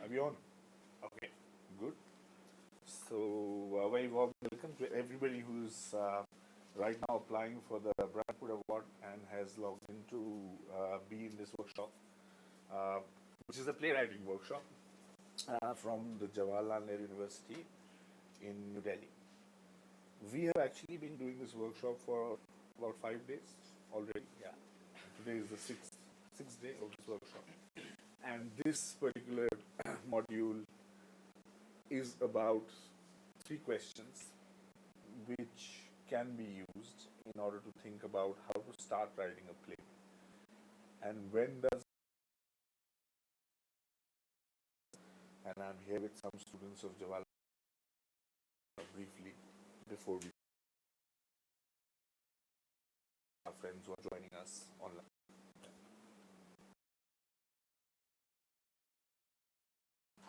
Are we on? Okay, good. So, very warm welcome to everybody who's right now applying for the Bradford Award and has logged in to be in this workshop, uh, which is a playwriting workshop from the Jawaharlal Nehru University in New Delhi. We have actually been doing this workshop for about 5 days already. Yeah, today is the sixth day of this workshop, and this particular module is about 3 questions which can be used in order to think about how to start writing a play. And when does, and I'm here with some students of Jawaharlal briefly before we, our friends who are joining us online.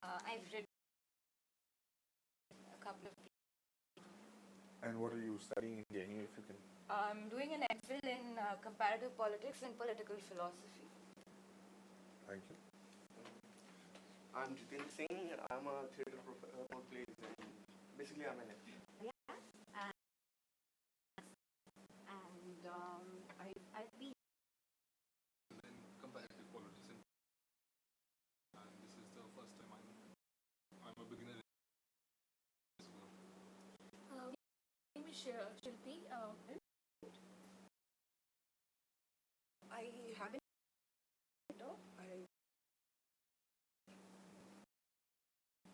I've read a couple of. And what are you studying in JNU, if you can? I'm doing an MPhil in comparative politics and political philosophy. Thank you. I'm Jitin Singh. I'm a theatre professor for plays, and basically I'm an actor. Yeah, and I've been in comparative politics, and this is the first time I'm a beginner as well. My name is Shilpi. I haven't.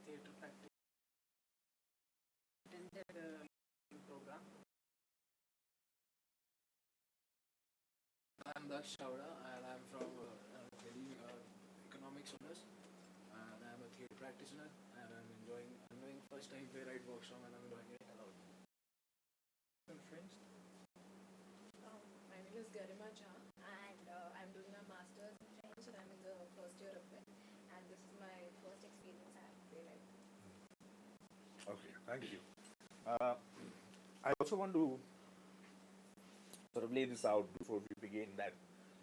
Theatre practice attended program. I'm Daksh Chawda, and I'm from Delhi Economics Honors, and I'm a theatre practitioner, and I'm doing first time playwright workshop, and I'm enjoying it a lot. Friends. My name is Garima Jha, and I'm doing my master's in French, and I'm in the first year of it. And this is my first experience at playwright. Okay, thank you. I also want to sort of lay this out before we begin that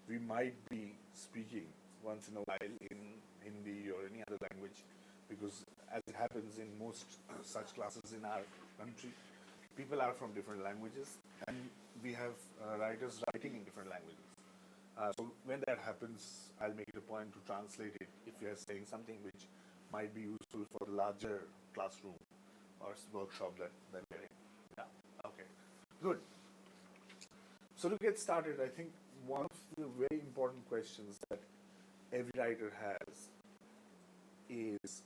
we might be speaking once in a while in Hindi or any other language, because as it happens in most such classes in our country, people are from different languages and we have writers writing in different languages. So when that happens, I'll make it a point to translate it if you are saying something which might be useful for the larger classroom or workshop that we're in. Yeah, okay, good. So to get started, I think one of the very important questions that every writer has is,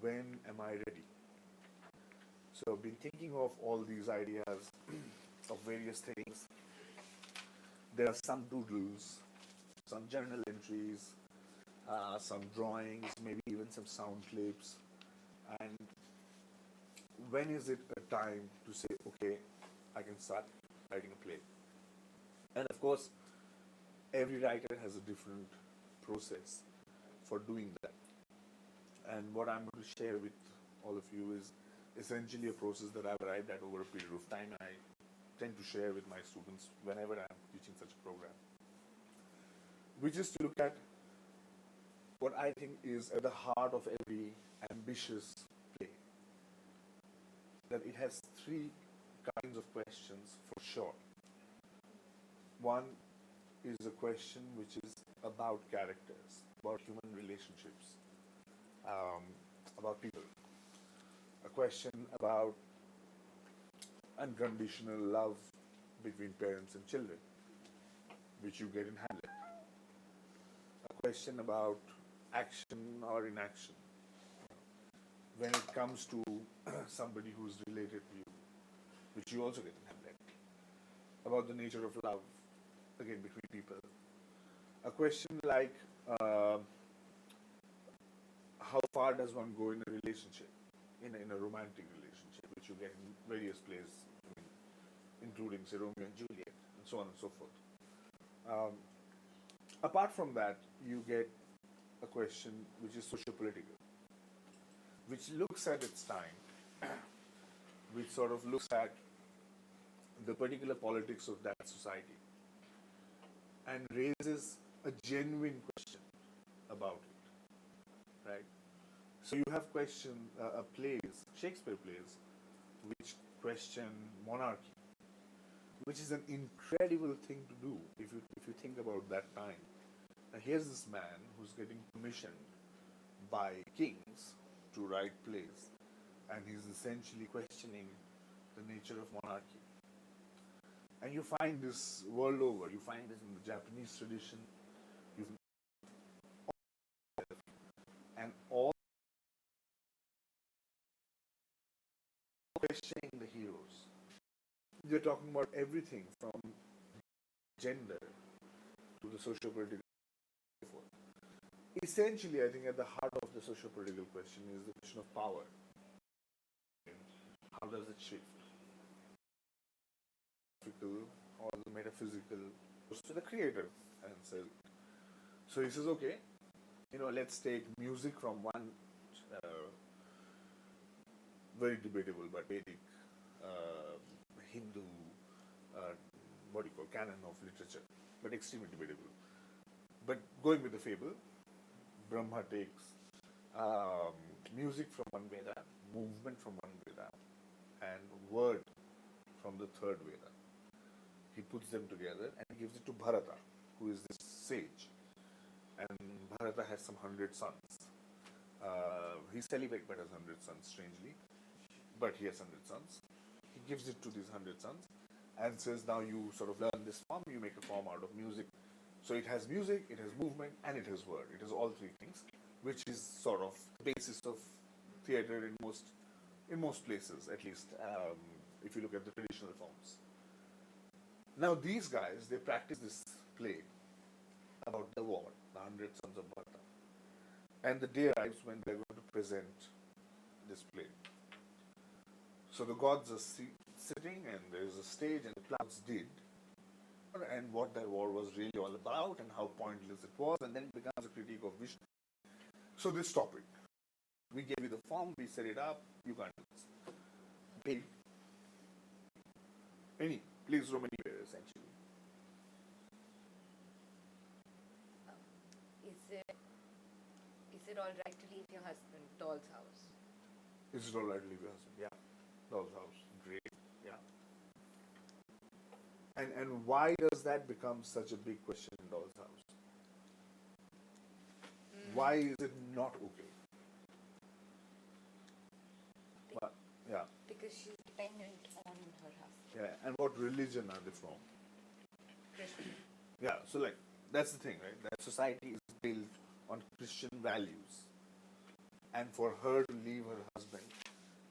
when am I ready? So I've been thinking of all these ideas of various things. There are some doodles, some journal entries, some drawings, maybe even some sound clips. And when is it a time to say, okay, I can start writing a play? And of course, every writer has a different process for doing that. And what I'm going to share with all of you is essentially a process that I've arrived at over a period of time, and I tend to share with my students whenever I'm teaching such a program, which is to look at what I think is at the heart of every ambitious play. That it has 3 kinds of questions for sure. One is a question which is about characters, about human relationships, about people. A question about unconditional love between parents and children, which you get in Hamlet. A question about action or inaction, when it comes to somebody who's related to you, which you also get in Hamlet. About the nature of love, again, between people. A question like, how far does one go in a relationship, in a romantic relationship, which you get in various plays, including, say, Romeo and Juliet, and so on and so forth. Apart from that, you get a question which is socio-political, which looks at its time, which sort of looks at the particular politics of that society and raises a genuine question about it, right? So you have plays, Shakespeare plays, which question monarchy, which is an incredible thing to do if you think about that time. Now here's this man who's getting commissioned by kings to write plays, and he's essentially questioning the nature of monarchy. And you find this world over. You find this in the Japanese tradition. You and all questioning the heroes. They're talking about everything from gender to the socio-political. Essentially, I think at the heart of the socio-political question is the question of power. How does it shift? Or the metaphysical goes to the creator and says. So he says, okay, let's take music from one very debatable but Vedic Hindu what do you call canon of literature, but extremely debatable. But going with the fable, Brahma takes music from one Veda, movement from one Veda, and word from the third Veda. He puts them together and gives it to Bharata, who is this sage. And Bharata has some 100 sons. He's celibate but has 100 sons, strangely. But he has 100 sons. He gives it to these 100 sons and says, now you sort of learn this form, you make a form out of music. So it has music, it has movement, and it has word. It has all three things, which is sort of the basis of theatre in most places, at least, if you look at the traditional forms. Now these guys, they practice this play about the war, the 100 Sons of Bharata. And the day arrives when they're going to present this play. So the gods are sitting, and there's a stage, and the clouds did, and what that war was really all about, and how pointless it was, and then it becomes a critique of Vishnu. So this topic, we gave you the form, we set it up, you can't do this. Okay. Please roam anywhere, essentially. Is it all right to leave your husband, doll's house? Is it all right to leave your husband? Yeah. Doll's house. Great. Yeah. And why does that become such a big question in Doll's house? Why is it not okay? Yeah. Because she's dependent on her husband. Yeah. And what religion are they from? Christian. Yeah. So that's the thing, right? That society is built on Christian values. And for her to leave her husband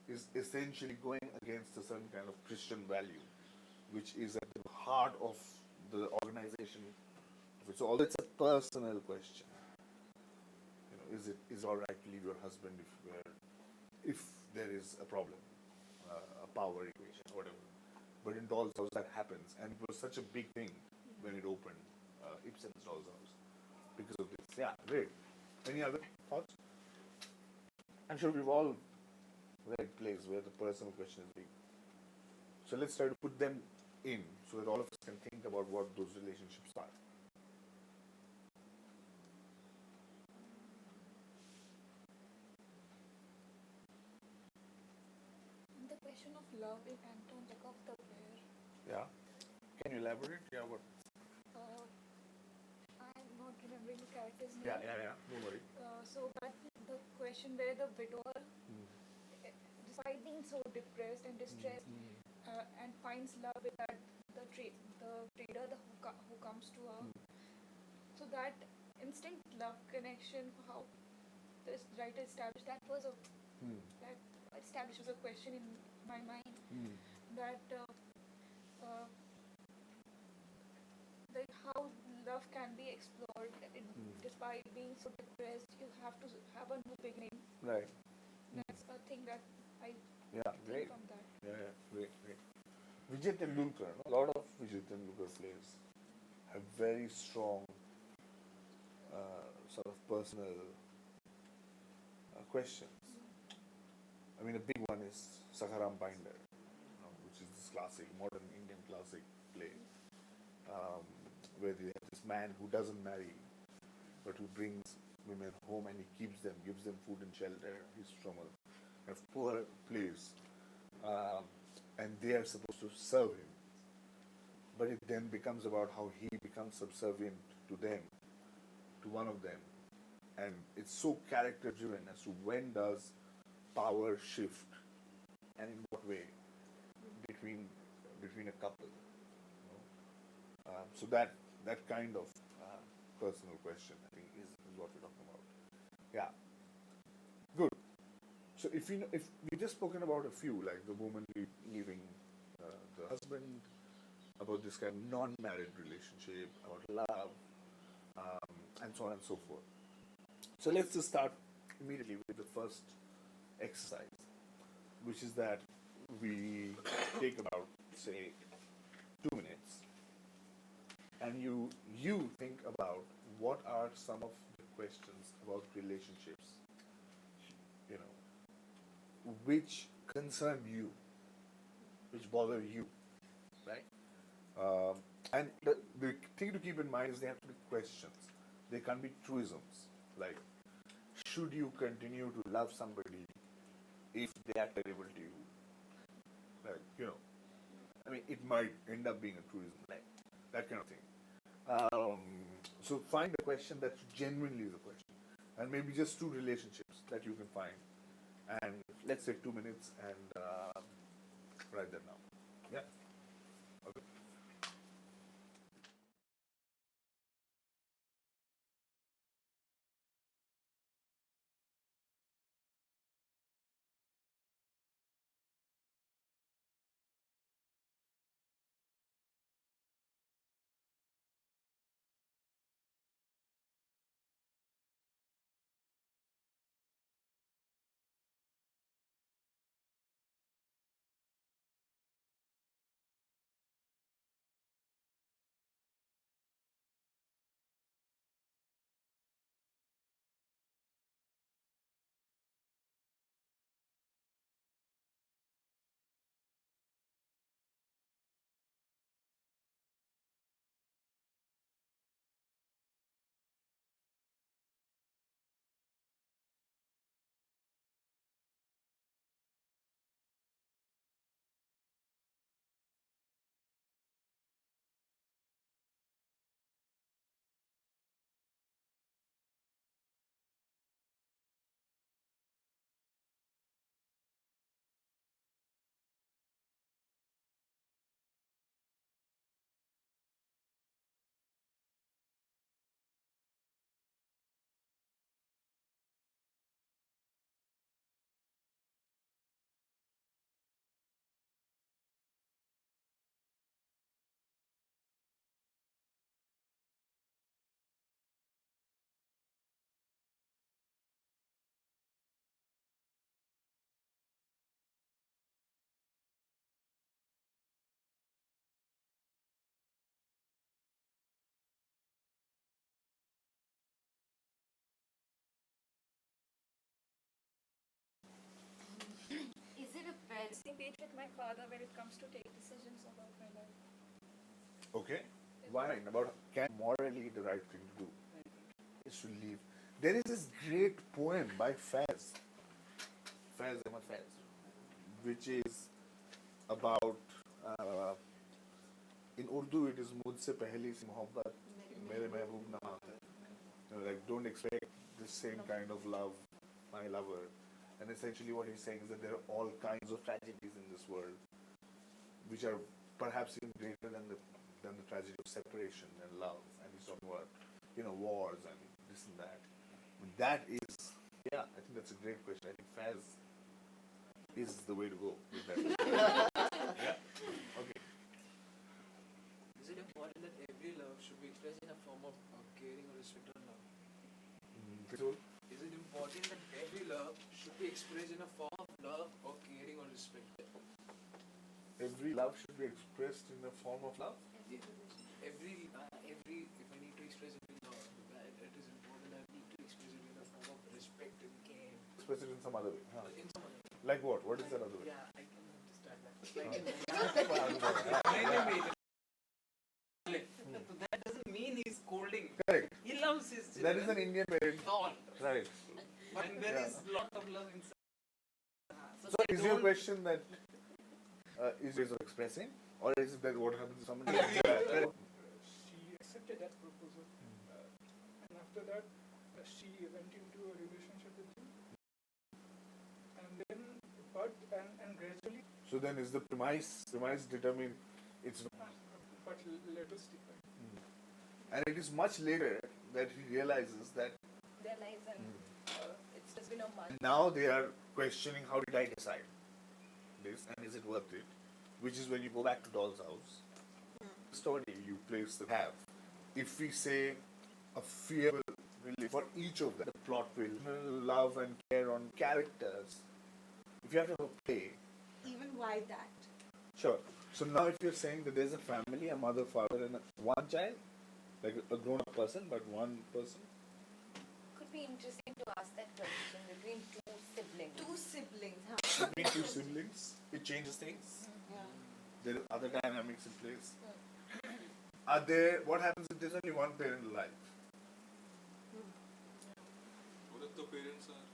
is essentially going against a certain kind of Christian value, which is at the heart of the organization. So although it's a personal question, is it all right to leave your husband if there is a problem, a power equation, whatever. But in Doll's House that happens, and it was such a big thing when it opened, Ibsen's Doll's House, because of this. Yeah, great. Any other thoughts? I'm sure we've all read plays where the personal question is big. So let's try to put them in so that all of us can think about what those relationships are. The question of love in Anton Chekhov the Bear. Yeah. Can you elaborate? Yeah, what? I'm not remembering the character's name. Yeah. Don't worry. But the question where the widower, despite being so depressed and distressed, and finds love with the trader who comes to her. So that instinct love connection, how this writer established, that establishes a question in my mind that how love can be explored despite being so depressed. You have to have a new beginning. Right. That's a thing that I Great. think from that. Yeah, great. Vijay Tendulkar, a lot of Vijay Tendulkar plays have very strong sort of personal questions. I mean, a big one is Sakharam Binder, which is this classic, modern Indian classic play, where you have this man who doesn't marry, but who brings women home and he keeps them, gives them food and shelter. He's from a poor place, and they are supposed to serve him. But it then becomes about how he becomes subservient to them, to one of them, and it's so character driven as to when does power shift and in what way between a couple. You know? So that kind of personal question, I think, is what we're talking about. Yeah, good. So if we just spoken about a few, like the woman leaving the husband, about this kind of non-married relationship, about love, and so on and so forth. So let's just start immediately with the first exercise, which is that we take about, say, 2 minutes, and you think about what are some of the questions about relationships, you know, which concern you, which bother you, right? And the thing to keep in mind is they have to be questions. They can't be truisms. Like, should you continue to love somebody if they are terrible to you? Like, you know, I mean, it might end up being a truism, like that kind of thing. So find a question that genuinely is a question, and maybe just 2 relationships that you can find, and let's say 2 minutes, and write that down. Yeah. Okay. Is it a pen? Same page with my father when it comes to take decisions about my life. Okay. Why? About can morally the right thing to do is to leave. There is this great poem by Faiz Ahmad Faiz, which is about in Urdu it is मुझसे पहली सी मोहब्बत मेरे महबूब ना मांगे. You know, like, don't expect the same kind of love, my lover. And essentially what he's saying is that there are all kinds of tragedies in this world which are perhaps even greater than the tragedy of separation and love. And he's talking about, you know, wars and this and that. But that is, yeah, I think that's a great question. I think Faz is the way to go with that. Yeah? Okay. Is it important that every love should be expressed in a form of caring or respect or love? Mm-hmm. Is it important that every love should be expressed in a form of love or caring or respect? Every love should be expressed in a form of love? Every, if I need to express every love, it is important I need to express it in a form of respect and care. Express it in some other way. Huh? In some other way. Like what? What is that other way? Yeah, I can understand that. Like Huh. that doesn't mean he's scolding. Correct. He loves his children. That is an Indian parent. Thought. Right. But there Yeah. is lot of love inside. So they is your don't- question that is ways of expressing, or is it that what happens to somebody? She accepted that proposal, and after that, she went into a relationship with him, and then, and gradually, So then is the premise determined? It's but let us define. and it is much later that he realizes that Their lives and it's just been a month. now they are questioning how did I decide this and is it worth it? Which is when you go back to Doll's House. Story you place the have. If we say a fear will for each of them, the plot will love and care on characters. If you have to have a play, Even why that? sure. So now if you're saying that there's a family, a mother, father, and one child, like a grown-up person, but one person. Could be interesting to ask that question between two siblings. Two siblings, huh? Between two siblings, it changes things. Yeah. There are other dynamics in place. Are there? What happens if there's only one parent alive? What if the parents are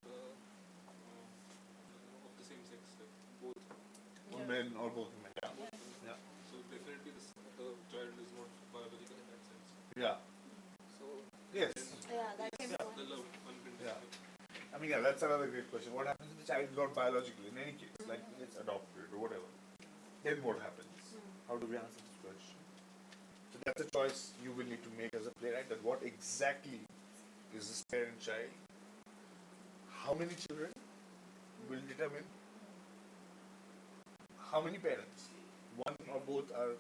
of the same sex, like both? One men or both men? Yeah. So definitely the child is not biological in that sense. Yeah. So Yes. Yeah, that can be the one. love unconditional. Yeah. I mean, yeah, that's another great question. What happens if the child is not biological in any case, like it's adopted or whatever? Then what happens? How do we answer this question? So that's a choice you will need to make as a playwright. That what exactly is this parent-child? How many children will determine how many parents? One or both are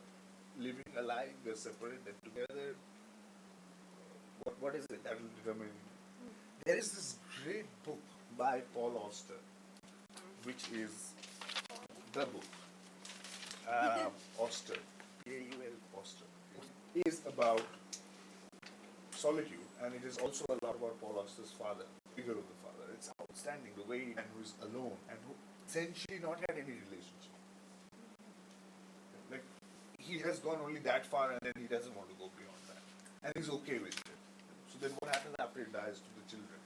living alive, they're separate, they're together. What is it that will determine? There is this great book by Paul Auster, which is the book. Auster, A-U-L Auster, is about solitude, and it is also a lot about Paul Auster's father, figure of the father. It's outstanding the way man who is alone and who essentially not had any relationship. Like he has gone only that far, and then he doesn't want to go beyond that, and he's okay with it. So then, what happens after he dies to the children?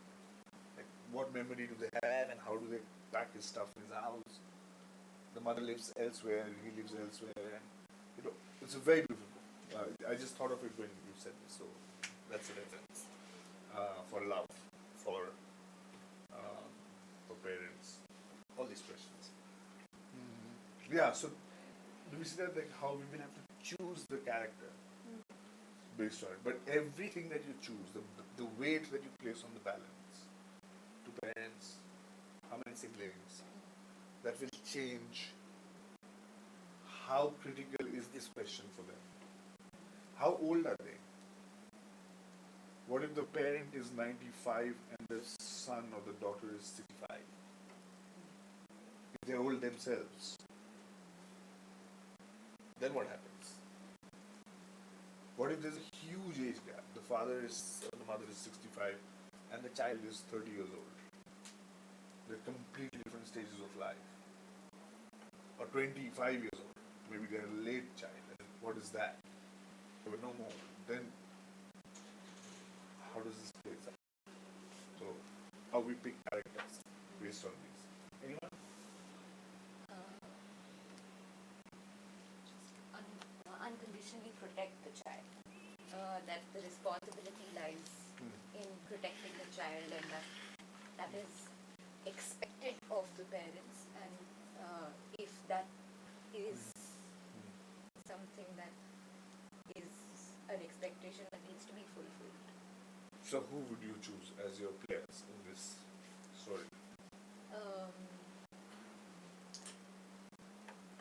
Like, what memory do they have, and how do they pack his stuff in his house? The mother lives elsewhere, he lives elsewhere, and it's a very beautiful book. I just thought of it when you said this, so that's a reference for love, for parents, all these questions. Yeah, so do we see that like how we will have to choose the character based on it, but everything that you choose, the weight that you place on the balance, to parents, how many siblings, that will change how critical is this question for them. How old are they? What if the parent is 95 and the son or the daughter is 65? If they're old themselves, then what happens? What if there's a huge age gap? The mother is 65 and the child is 30 years old. They're completely different stages of life. Or 25 years old. Maybe they're a late child. And what is that? There were no more. Then, how does this play out? So, how we pick characters based on these. Anyone? Unconditionally protect the child. That the responsibility lies in protecting the child, and that is expected of the parents, and if that is something that is an expectation that needs to be fulfilled. So, who would you choose as your players in this story?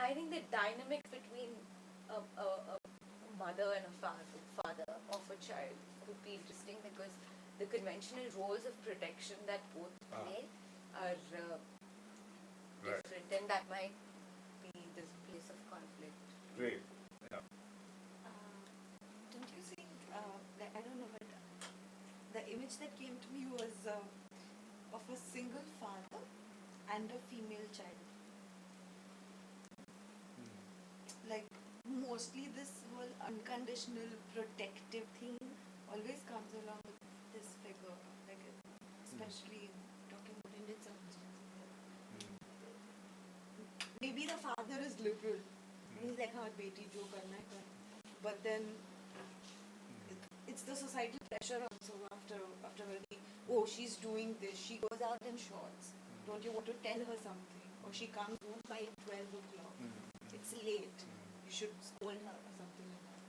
I think the dynamic between a mother and a father of a child could be interesting, because the conventional roles of protection that both play are Right. different, and that might be this place of conflict. Great. Yeah. Don't you think, I don't know, but the image that came to me was of a single father and a female child. Like, mostly this whole unconditional protective thing always comes along with fatherless figure, like especially talking about Indian subcontinent. Maybe the father is liberal. He's like, "हाँ बेटी जो करना है कर." But then it's the societal pressure also after very, oh, she's doing this, she goes out in shorts. Don't you want to tell her something? Or she comes home by 12 o'clock. It's late. You should scold her or something like that.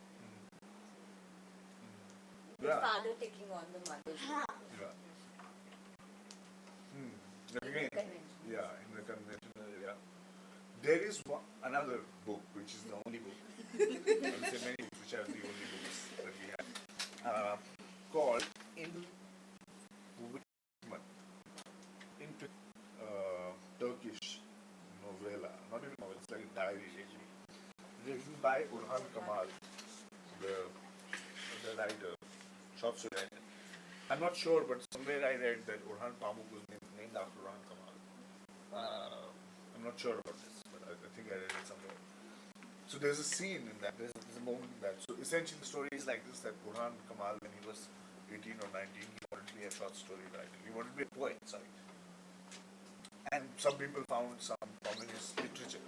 The Yeah. father taking on the mother's role. Yeah. In Again, the convention. yeah, in the conventional, yeah. There is another book, which is the only book. I would say many books, which are the only books that we have, called Turkish novella, not even novella, it's like a diary really, written by Orhan Kamal, the writer, short story writer. I'm not sure, but somewhere I read that Orhan Pamuk was named after Orhan Kamal. I'm not sure about this, but I think I read it somewhere. So there's a scene in that, there's a moment in that. So essentially the story is like this, that Orhan Kamal, when he was 18 or 19, he wanted to be a short story writer. He wanted to be a poet, sorry. And some people found some communist literature.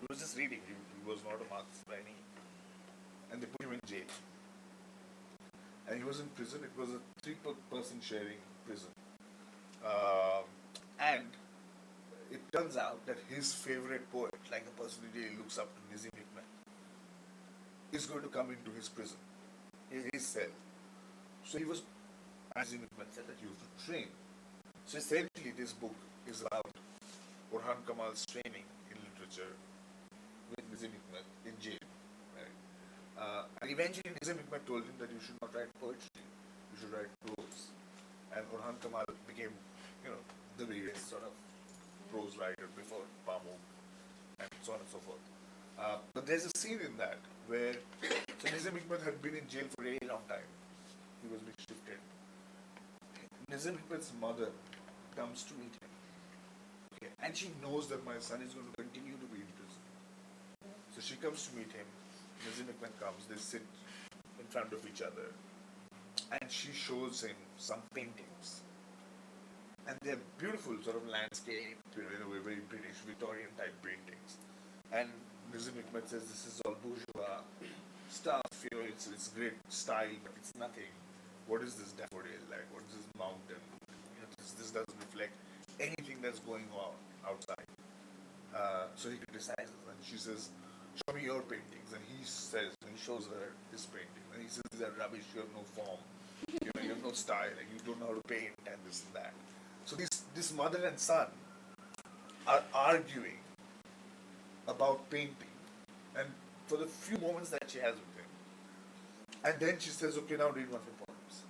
He was just reading, he was not a Marxist by any. And they put him in jail. And he was in prison. It was a 3-person sharing prison. And it turns out that his favorite poet, like a person who really looks up to Nizam Hikmat, is going to come into his prison, in his cell. So he was, as Nizam Hikmat said, that you have to train. So essentially this book is about Orhan Kamal's training in literature with Nizam Hikmat in jail. Right? And eventually Nizam Hikmat told him that you should not write poetry, you should write prose. And Orhan Kamal became, the biggest sort of prose writer before Pamuk and so on and so forth. But there's a scene in that where so Nizam Hikmat had been in jail for a very long time. He was being shifted. Nizam Hikmat's mother comes to meet him. Okay. And she knows that my son is going to continue to be in prison. So she comes to meet him. Nizam Hikmat comes, they sit in front of each other. And she shows him some paintings. And they're beautiful sort of landscape, in a way, very British, Victorian type paintings. And Nizam Hikmat says this is all bourgeois stuff, it's great style, but it's nothing. What is this daffodil? Like, what is this mountain? This doesn't reflect anything that's going on outside. So he criticizes, and she says, show me your paintings. And he says, and he shows her his painting, and he says, these are rubbish, you have no form, you have no style, like you don't know how to paint, and this and that. So this mother and son are arguing about painting, and for the few moments that she has with him, and then she says, okay, now read one of your poems.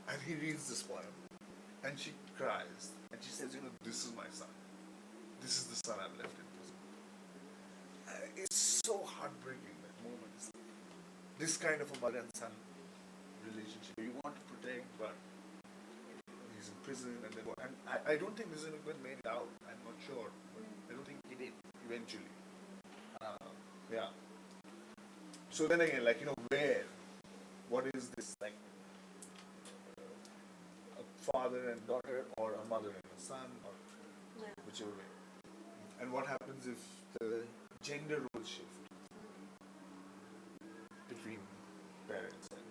And he reads this poem, and she cries, and she says, this is my son. This is the son I've left in prison. It's so heartbreaking, that moment. It's this kind of a mother and son relationship. You want to protect, but he's in prison, and then and I don't think this is made out. I'm not sure, but I don't think he did eventually. Yeah. So then again, where, what is this, like a father and daughter, or a mother and a son, or whichever way. And what happens if the gender role shift between parents and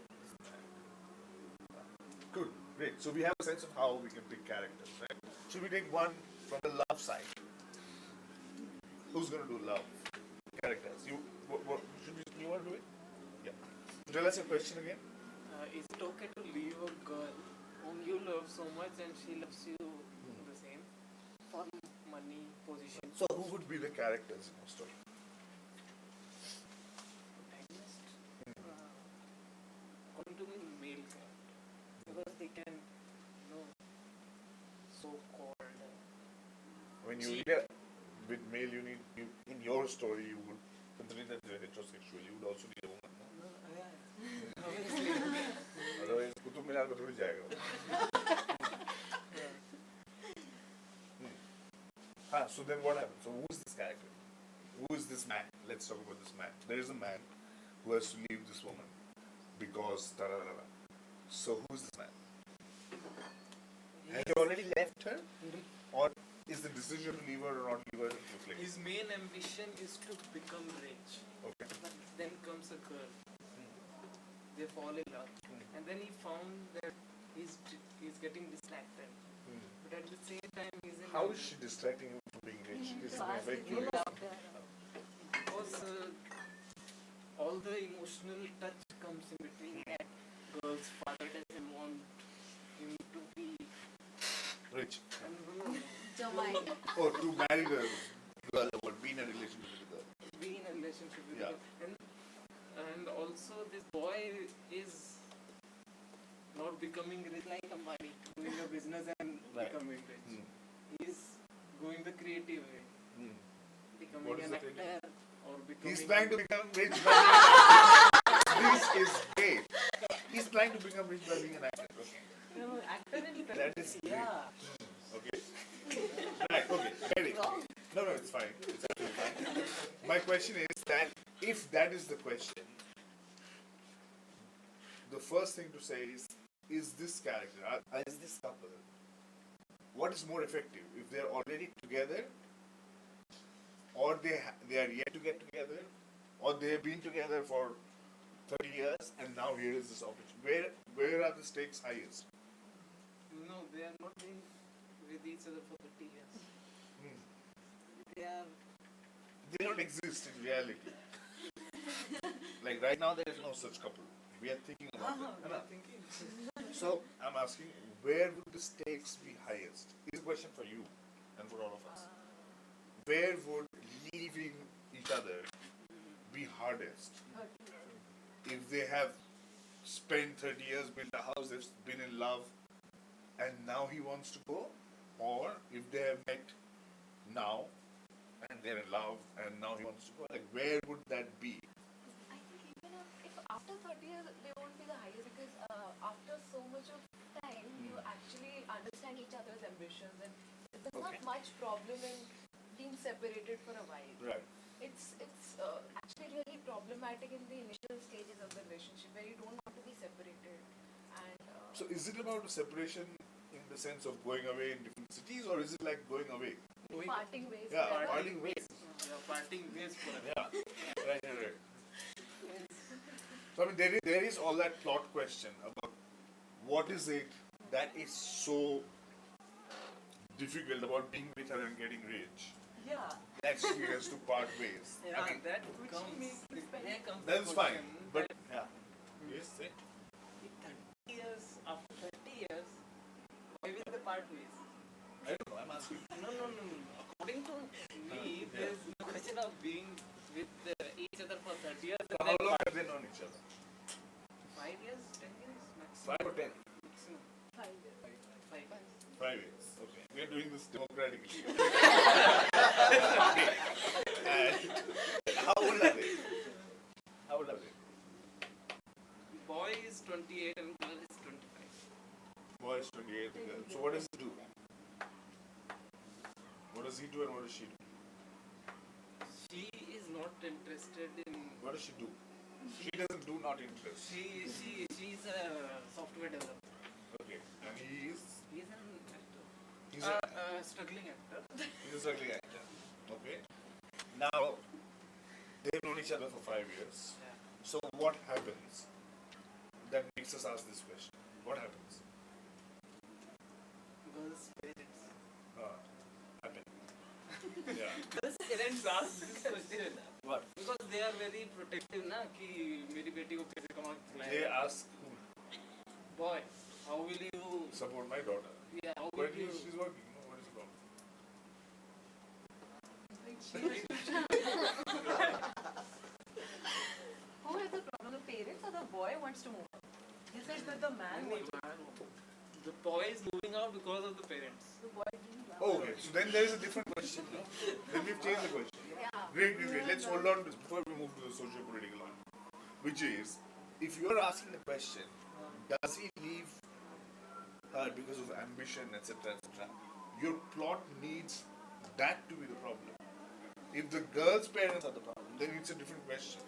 good, great. So we have a sense of how we can pick characters, right? Should we take one from the love side? Who's going to do love? Characters. You want to do it? Yeah. Tell us your question again. Is it okay to leave a girl whom you love so much and she loves you the same for money, position? So who would be the characters in your story? Protagonist? According to me, male character. Because they can, so-called... When you with male, in your story, you would, considering that they're heterosexual, you would also need a woman, no? Obviously. Otherwise, Kutub Minar mein thodi jayega. So then what happens? So who is this character? Who is this man? Let's talk about this man. There is a man who has to leave this woman because So who's this man? Has he already left her? Or is the decision to leave her or not leave her in play? His main ambition is to become rich. Okay. But then comes a girl. They fall in love. And then he found that he's getting distracted. But at the same time, he's in How love. is she distracting him from being rich? This is So my ask very him curious. about the Because all the emotional touch comes in between that girl's father doesn't want him to be Rich. Jamai. Oh, to marry the girl or be in a relationship with the girl. be in a relationship with Yeah. her. And also this boy is not becoming rich like Ambani, doing a business and Right. becoming rich. He's going the creative way, becoming What is an the creative? actor or becoming. He's trying to become rich by being This is great. He's trying to become rich by being an actor. Okay. No, actor and That is great. yeah. Okay. Right, okay. Very. No, it's fine. It's absolutely fine. My question is that if that is the question, the first thing to say is this character, is this couple, what is more effective? If they're already together, or they are yet to get together, or they have been together for 30 years and now here is this opportunity. Where are the stakes highest? No, they are not been with each other for 30 years. They don't exist in reality. Like right now, there is no such couple. We are thinking about it. So I'm asking, where would the stakes be highest? It's a question for you and for all of us. Where would leaving each other be hardest? If they have spent 30 years, built a house, they've been in love, and now he wants to go, or if they have met now and they're in love and now he wants to go, like where would that be? I think even if after 30 years they won't be the highest because after so much of time you actually understand each other's ambitions and there's not much problem in being separated for a while. Right. It's actually really problematic in the initial stages of the relationship where you don't want to be separated. And So is it about a separation in the sense of going away in different cities, or is it like going away? parting ways. Yeah, forever. parting ways. Parting ways forever. Yeah. Right. So I mean, there is all that plot question about what is it that is so difficult about being with her and getting rich. Yeah. That she has to part ways. Yeah, I mean, that comes. There comes the that's fine. question But that yeah. Yes, say. 30 years, after 30 years, why will they part ways? I don't know, I'm asking. No. According to me, there's no question of being with each other for 30 years. So how long have they known each other? 5 years, 10 years maximum. 5 or 10? Maximum. 5 years. 5 years. 5 years. Okay. We are doing this democratically. And how old are they? How old are they? Boy is 28 and girl is 25. Boy is 28, the girl. So what does he do? What does he do and what does she do? She is not interested in. What does she do? She doesn't do not interest. She's a software developer. Okay. And he is? He's an actor. He's a struggling actor. He's a struggling actor. Okay. Now, they've known each other for 5 years. Yeah. So what happens that makes us ask this question? What happens? Girls' parents. Happen. Yeah. Girls' parents ask this question. What? Because they are very protective ना कि मेरी बेटी को पैसे कमा के They खिलाएगा. ask who? Boy, how will you? Support my daughter. Yeah, how will Currently you? she's working. No, what is the problem? Who has the problem? The parents or the boy wants to move out? He says that the man wants to The boy is moving out because of the parents. The boy didn't love Oh, okay. So then there is a different question. No? Then we've changed the question. Great. Let's hold on to this before we move to the socio-political one. Which is, if you're asking the question, does he leave her because of ambition, etc., etc., your plot needs that to be the problem. If the girl's parents are the problem, then it's a different question.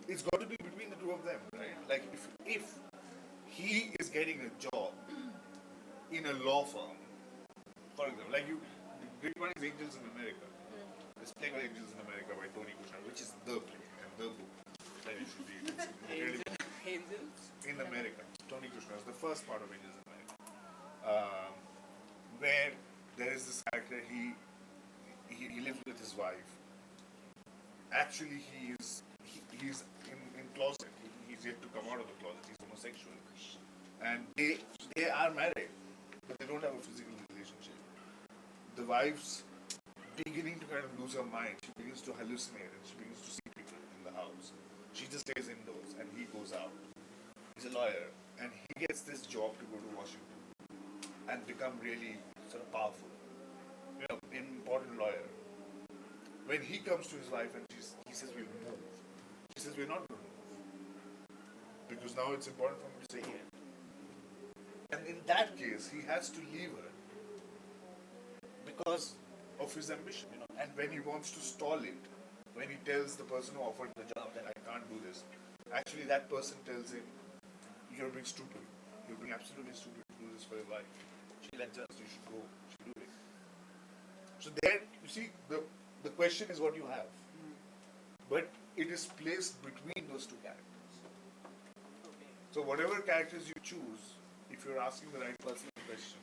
It's got to be between the two of them, right? Like if he is getting a job in a law firm. For example, like you, the great one is Angels in America. This play called Angels in America by Tony Kushner, which is the play and the book that you should read. It's incredible. Angels? In America, Tony Kushner is the first part of Angels in America, where there is this character. He lives with his wife. Actually, he's in closet. He's yet to come out of the closet. He's homosexual, and they are married, but they don't have a physical relationship. The wife's beginning to kind of lose her mind. She begins to hallucinate and she begins to see people in the house. She just stays indoors and he goes out. He's a lawyer and he gets this job to go to Washington and become really sort of powerful. You know, an important lawyer. When he comes to his wife and he says we'll move, she says we're not going to move because now it's important for me to stay here. And in that case, he has to leave her because of his ambition, you know. And when he wants to stall it, when he tells the person who offered the job that I can't do this, actually that person tells him, you're being stupid. You're being absolutely stupid to do this for your wife. She'll adjust, you should go, you should do it. So there, you see, the question is what you have. But it is placed between those two characters. So whatever characters you choose, if you're asking the right person the question,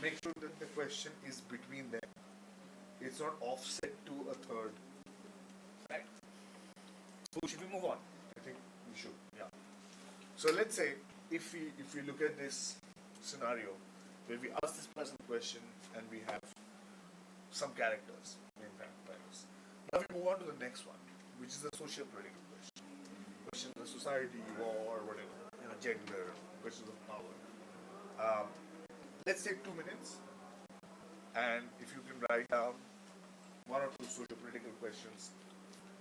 make sure that the question is between them. It's not offset to a third. Right? So should we move on? I think we should, yeah. So let's say if we look at this scenario where we ask this person a question and we have some characters, main characters. Now we move on to the next one, which is the socio-political question. Questions of society, war, whatever, you know, gender, questions of power. Let's take 2 minutes, and if you can write down one or two socio-political questions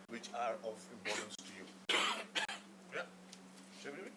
which are of importance to you. Yeah, shall we?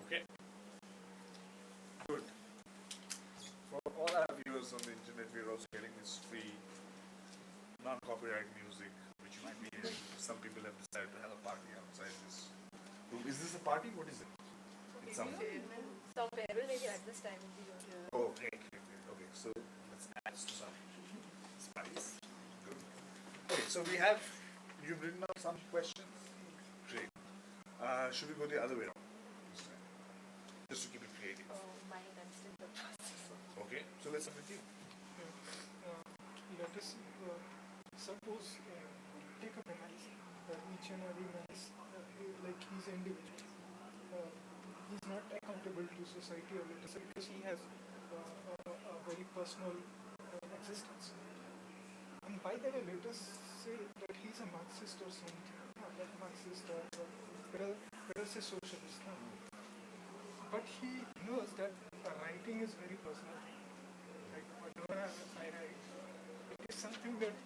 Okay. Good. For all our viewers on the internet, we are also getting this free non-copyright music, which you might be hearing. Some people have decided to have a party outside this room. Is this a party? What is it? It's some. Some farewell maybe at this time of the year. Oh, great. Okay, so let's add some spice. Good. Okay, so you've written down some questions. Great. Should we go the other way around this time? Just to keep it creative. Mine, I'm still the process. Okay, so let's start with you. Let us suppose take a premise that each and every man is like he's individual. He's not accountable to society or literacy because he has a very personal existence. And by the way, let us say that he's a Marxist or something, like Marxist or better say socialist. But he knows that writing is very personal. Like whatever I write, it is something that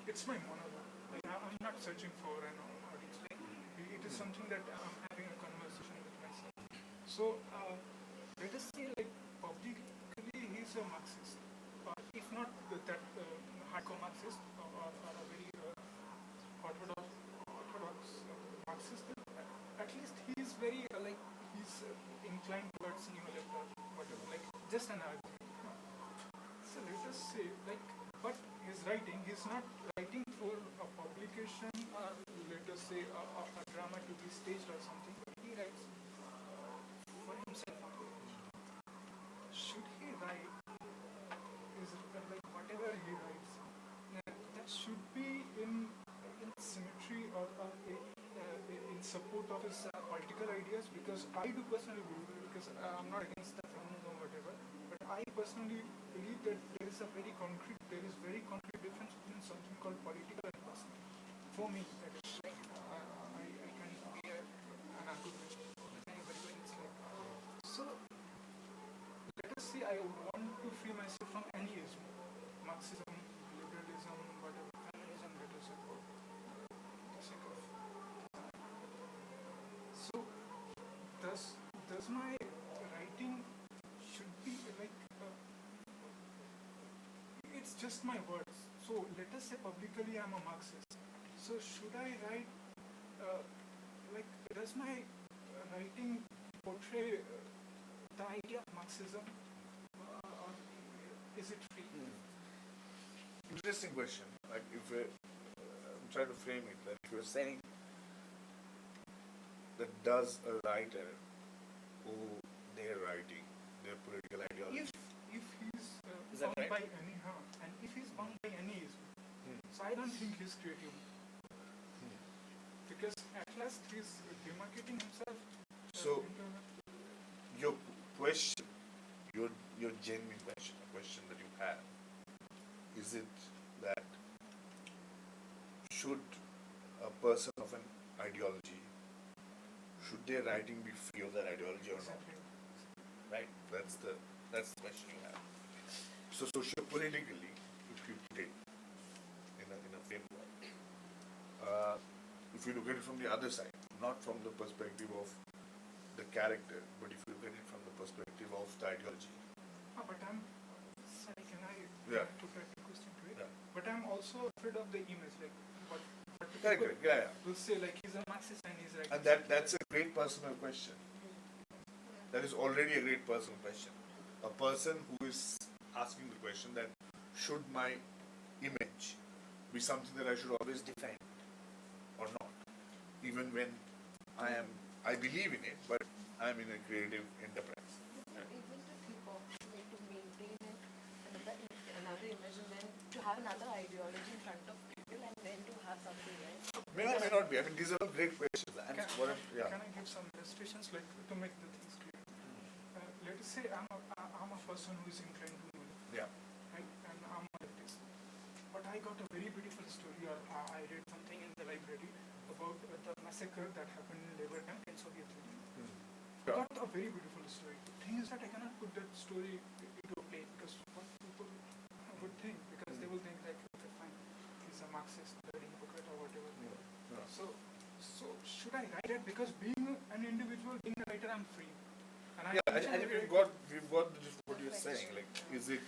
it's my monologue. Like I'm not searching for an audience. Like it is something that I'm having a conversation with myself. So let us say like publicly he's a Marxist, if not that hardcore Marxist or a very orthodox Marxist. At least he's very like he's inclined towards neoliberal, whatever. Like just an argument. So let us say like, but his writing, he's not writing for a publication or let us say a drama to be staged or something. He writes for himself. Should he write? Is like whatever he writes, that should be in symmetry or in support of his political ideas, because I do personally believe, because I'm not against the feminism or whatever, but I personally believe that there is very concrete difference between something called political and personal. For me, that is like I can be an activist with anybody when it's like so. Let us say I want to free myself from any ism, Marxism, liberalism, whatever, feminism, let us say for the sake of. So, does my writing should be like, it's just my words. So let us say publicly I'm a Marxist. So should I write, like, does my writing portray the idea of Marxism, or is it free? Interesting question. Like if I'm trying to frame it, that you're saying that does a writer owe their writing, their political ideology? If he's Is that bound right? by any harm, and if he's bound by any ism, so I don't think he's creative. Because at last he's demarcating himself. So your question, your genuine question, a question that you have, is it that should a person of an ideology, should their writing be free of that ideology or not? Exactly. Right? That's the question you have. So socio-politically, if you put it in a framework, if you look at it from the other side, not from the perspective of the character, but if you look at it from the perspective of the ideology. But I'm sorry, can I put a question to it? Yeah. But I'm also afraid of the image, like what Correct. Yeah. will say, like he's a Marxist and he's writing. And that's a great personal question. That is already a great personal question. A person who is asking the question that should my image be something that I should always defend or not, even when I believe in it, but I'm in a creative enterprise. Even to keep up, like to maintain it, another image, and then to have another ideology in front of people, and then to have something else. May not be. I mean, these are all great questions. And Can I give some illustrations, like to make the things clear? Let us say I'm a person who is inclined to know, Yeah. right? And I'm a leftist. But I got a very beautiful story, or I read something in the library about the massacre that happened in labor camp in Soviet Union. I got a very beautiful story. The thing is that I cannot put that story into a play, because what people would think, because they will think like, okay, fine, he's a Marxist, bloody hypocrite or whatever. Yeah. So should I write it? Because being an individual, being a writer, I'm free. And I think we've got what you're saying. Like, is it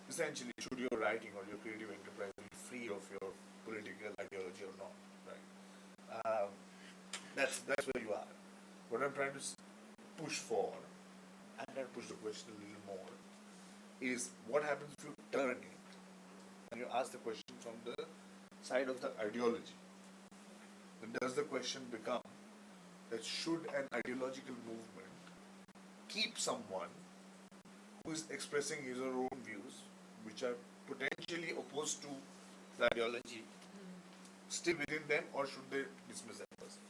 essentially should your writing or your creative enterprise be free of your political ideology or not? Right. That's where you are. What I'm trying to push for, I'm trying to push the question a little more, is what happens if you turn it and you ask the question from the side of the ideology, then does the question become that should an ideological movement keep someone who is expressing his or her own views, which are potentially opposed to the ideology, still within them, or should they dismiss that person?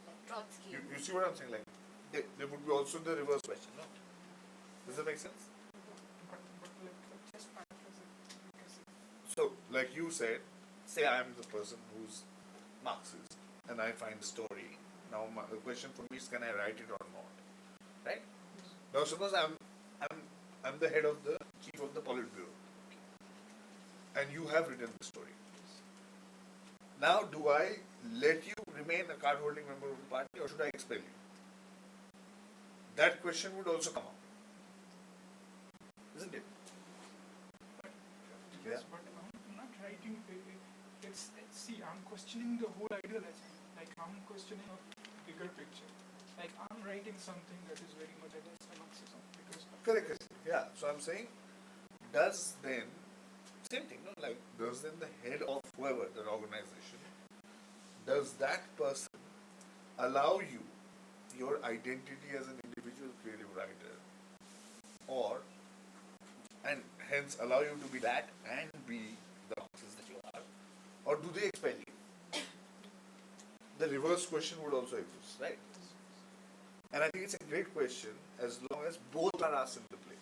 Like Trotsky. You see what I'm saying? Like, there would be also the reverse question, no? Does that make sense? But like just paraphrase it because So, like you said, say I am the person who's Marxist, and I find the story. Now, the question for me is, can I write it or not? Right? Now, suppose I'm the head of the chief of the Politburo, and you have written the story. Now, do I let you remain a card-holding member of the party, or should I expel you? That question would also come up, isn't it? yes, but I'm not writing. See, I'm questioning the whole ideology. Like I'm questioning a bigger picture. Like I'm writing something that is very much against the Marxism because Correct. Yeah. So I'm saying, does then same thing, no? Like, does then the head of whoever the organization, does that person allow you your identity as an individual creative writer, and hence allow you to be that and be the Marxist that you are, or do they expel you? The reverse question would also exist, right? And I think it's a great question as long as both are asked in the play.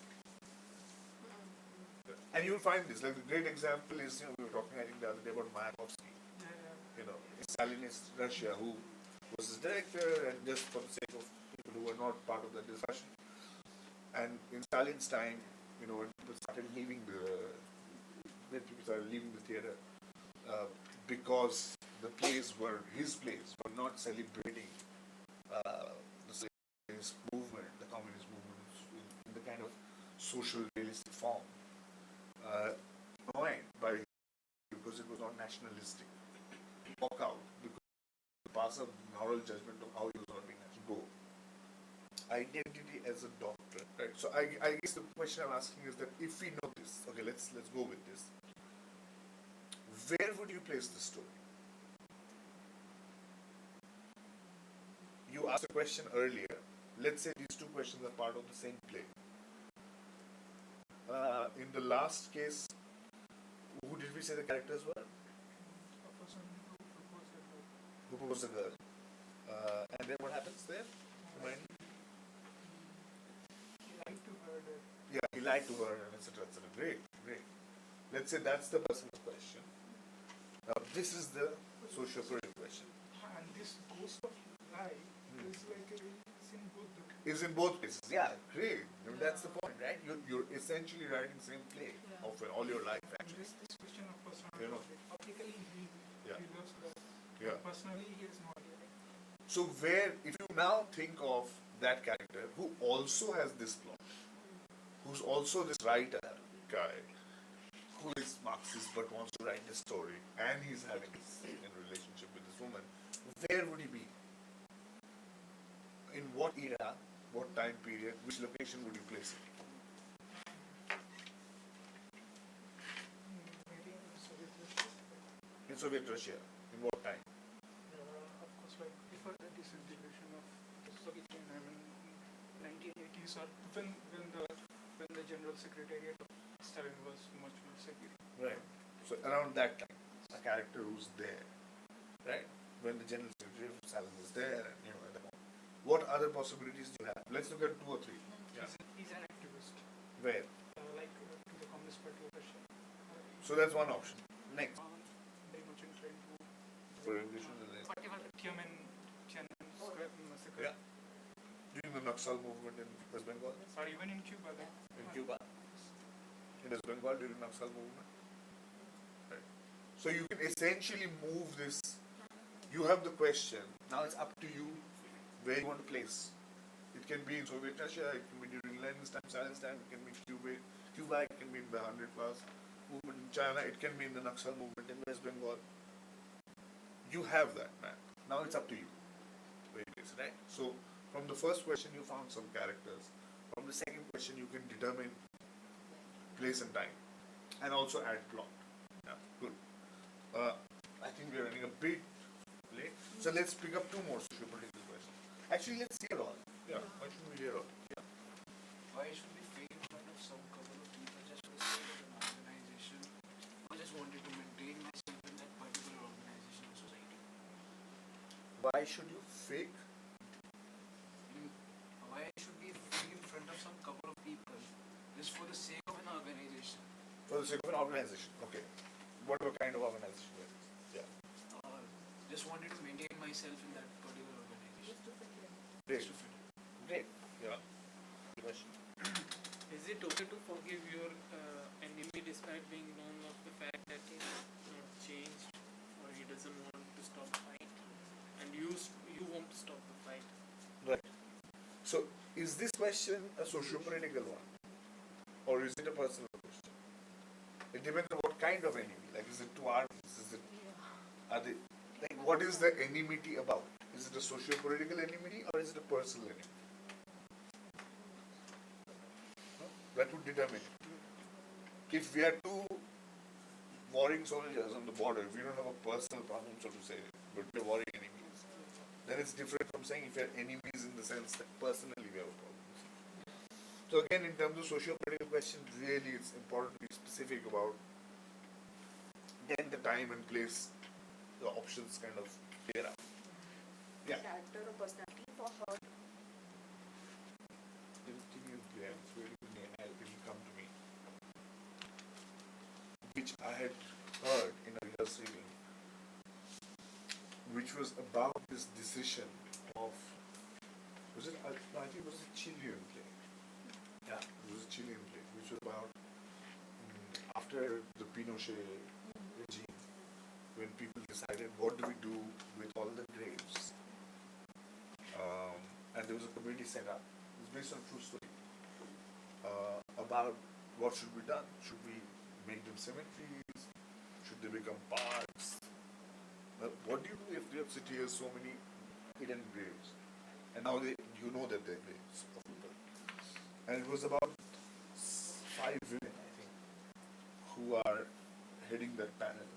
And you'll find this, like the great example is, we were talking I think the other day about Mayakovsky, in Stalinist Russia, who was his director, and just for the sake of people who were not part of the discussion. And in Stalin's time, when people started leaving the theater, because his plays were not celebrating the Stalinist movement, the communist movement, in the kind of social realistic form. Annoyed because it was not nationalistic. Walk out because to pass a moral judgment of how he was not being national. Go. Identity as a doctrine, right? So I guess the question I'm asking is that if we know this, okay, let's go with this. Where would you place the story? You asked a question earlier. Let's say these two questions are part of the same play. In the last case, who did we say the characters were? a person Who proposed the girl? And then what happens there? Remind me. he lied to her that Yeah, he lied to her, and etc. Great. Let's say that's the person's question. Now, this is the socio-cultural question. and this ghost of lie is like it's in both the Is in both places. Yeah, great. I mean, that's the point, right? You're essentially writing the same play of all your life, actually. this question of personality. You know. Publicly he loves that. Yeah. Personally he has no idea. So if you now think of that character who also has this plot, who's also this writer guy, who is Marxist but wants to write this story, and he's having this in relationship with this woman, where would he be? In what era, what time period, which location would you place it? Maybe in Soviet Russia. In Soviet Russia. In what time? Of course, like before the disintegration of the Soviet Union, I mean, 1980s, or when the General Secretariat of Stalin was much more secure. Right. So around that time, a character who's there, right? When the General Secretary of Stalin is there, and at the moment. What other possibilities do you have? Let's look at 2 or 3. Yeah. He's an activist, Where? to the Communist Party of Russia. So that's one option. Next. Very much inclined to For English and the whatever Tiananmen Square massacre. Yeah. During the Naxal movement in West Bengal. Or even in Cuba. In Cuba. In West Bengal during Naxal movement. Right. So you can essentially move this. You have the question. Now it's up to you where you want to place. It can be in Soviet Russia, it can be during Lenin's time, Stalin's time, it can be Cuba, it can be in the 100+ movement in China, it can be in the Naxal movement in West Bengal. You have that map. Now it's up to you where it is, right? So from the first question you found some characters. From the second question you can determine place and time. and also add plot. Yeah, good. I think we're running a bit late, so let's pick up two more socio-political questions. Actually, let's hear all. Yeah, why shouldn't we hear all? Yeah. Why should we fake in front of some couple of people just for the sake of an organization? I just wanted to maintain myself in that particular organization or society. Why should you fake? Why should we fake in front of some couple of people just for the sake of an organization? For the sake of an organization. Okay. Whatever kind of organization it is. Yeah. Just wanted to maintain myself in that particular organization. Great. Great. Yeah. Good question. Is it okay to forgive your enemy despite being known of the fact that he has not changed or he doesn't want to stop the fight and you want to stop the fight? Right. So, is this question a socio-political one? Or is it a personal question? It depends on what kind of enemy. Like, is it two armies? Is it, are they, like, what is the enmity about? Is it a socio-political enmity or is it a personal enmity? No? That would determine it. If we are two warring soldiers on the border, if we don't have a personal problem, so to say, but we're warring enemies, then it's different from saying if we're enemies in the sense that personally we have problems. So again, in terms of socio-political questions, really it's important to be specific about then the time and place, the options kind of clear up. Yeah. Character or personality for her. It will come to me. Which I had heard in a rehearsal, which was about this decision of, was it, no, I think it was a Chilean play. Yeah, it was a Chilean play, which was about after the Pinochet regime, when people decided what do we do with all the graves. And there was a committee set up. It was based on true story. About what should be done. Should we make them cemeteries? Should they become parks? What do you do if your city has so many hidden graves? And now you know that they're graves of people. And it was about 5 women, I think, who are heading that panel.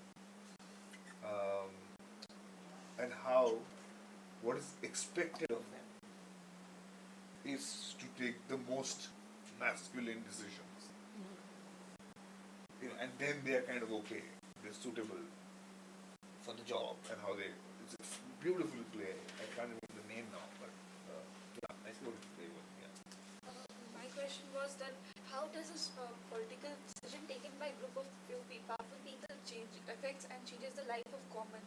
And how what is expected of them is to take the most masculine decisions. You know, and then they are kind of okay, they're suitable for the job and how they, it's a beautiful play. I can't remember the name now, but yeah, I see what the play was. Yeah. My question was that how does a political decision taken by a group of few powerful people affects and changes the life of common?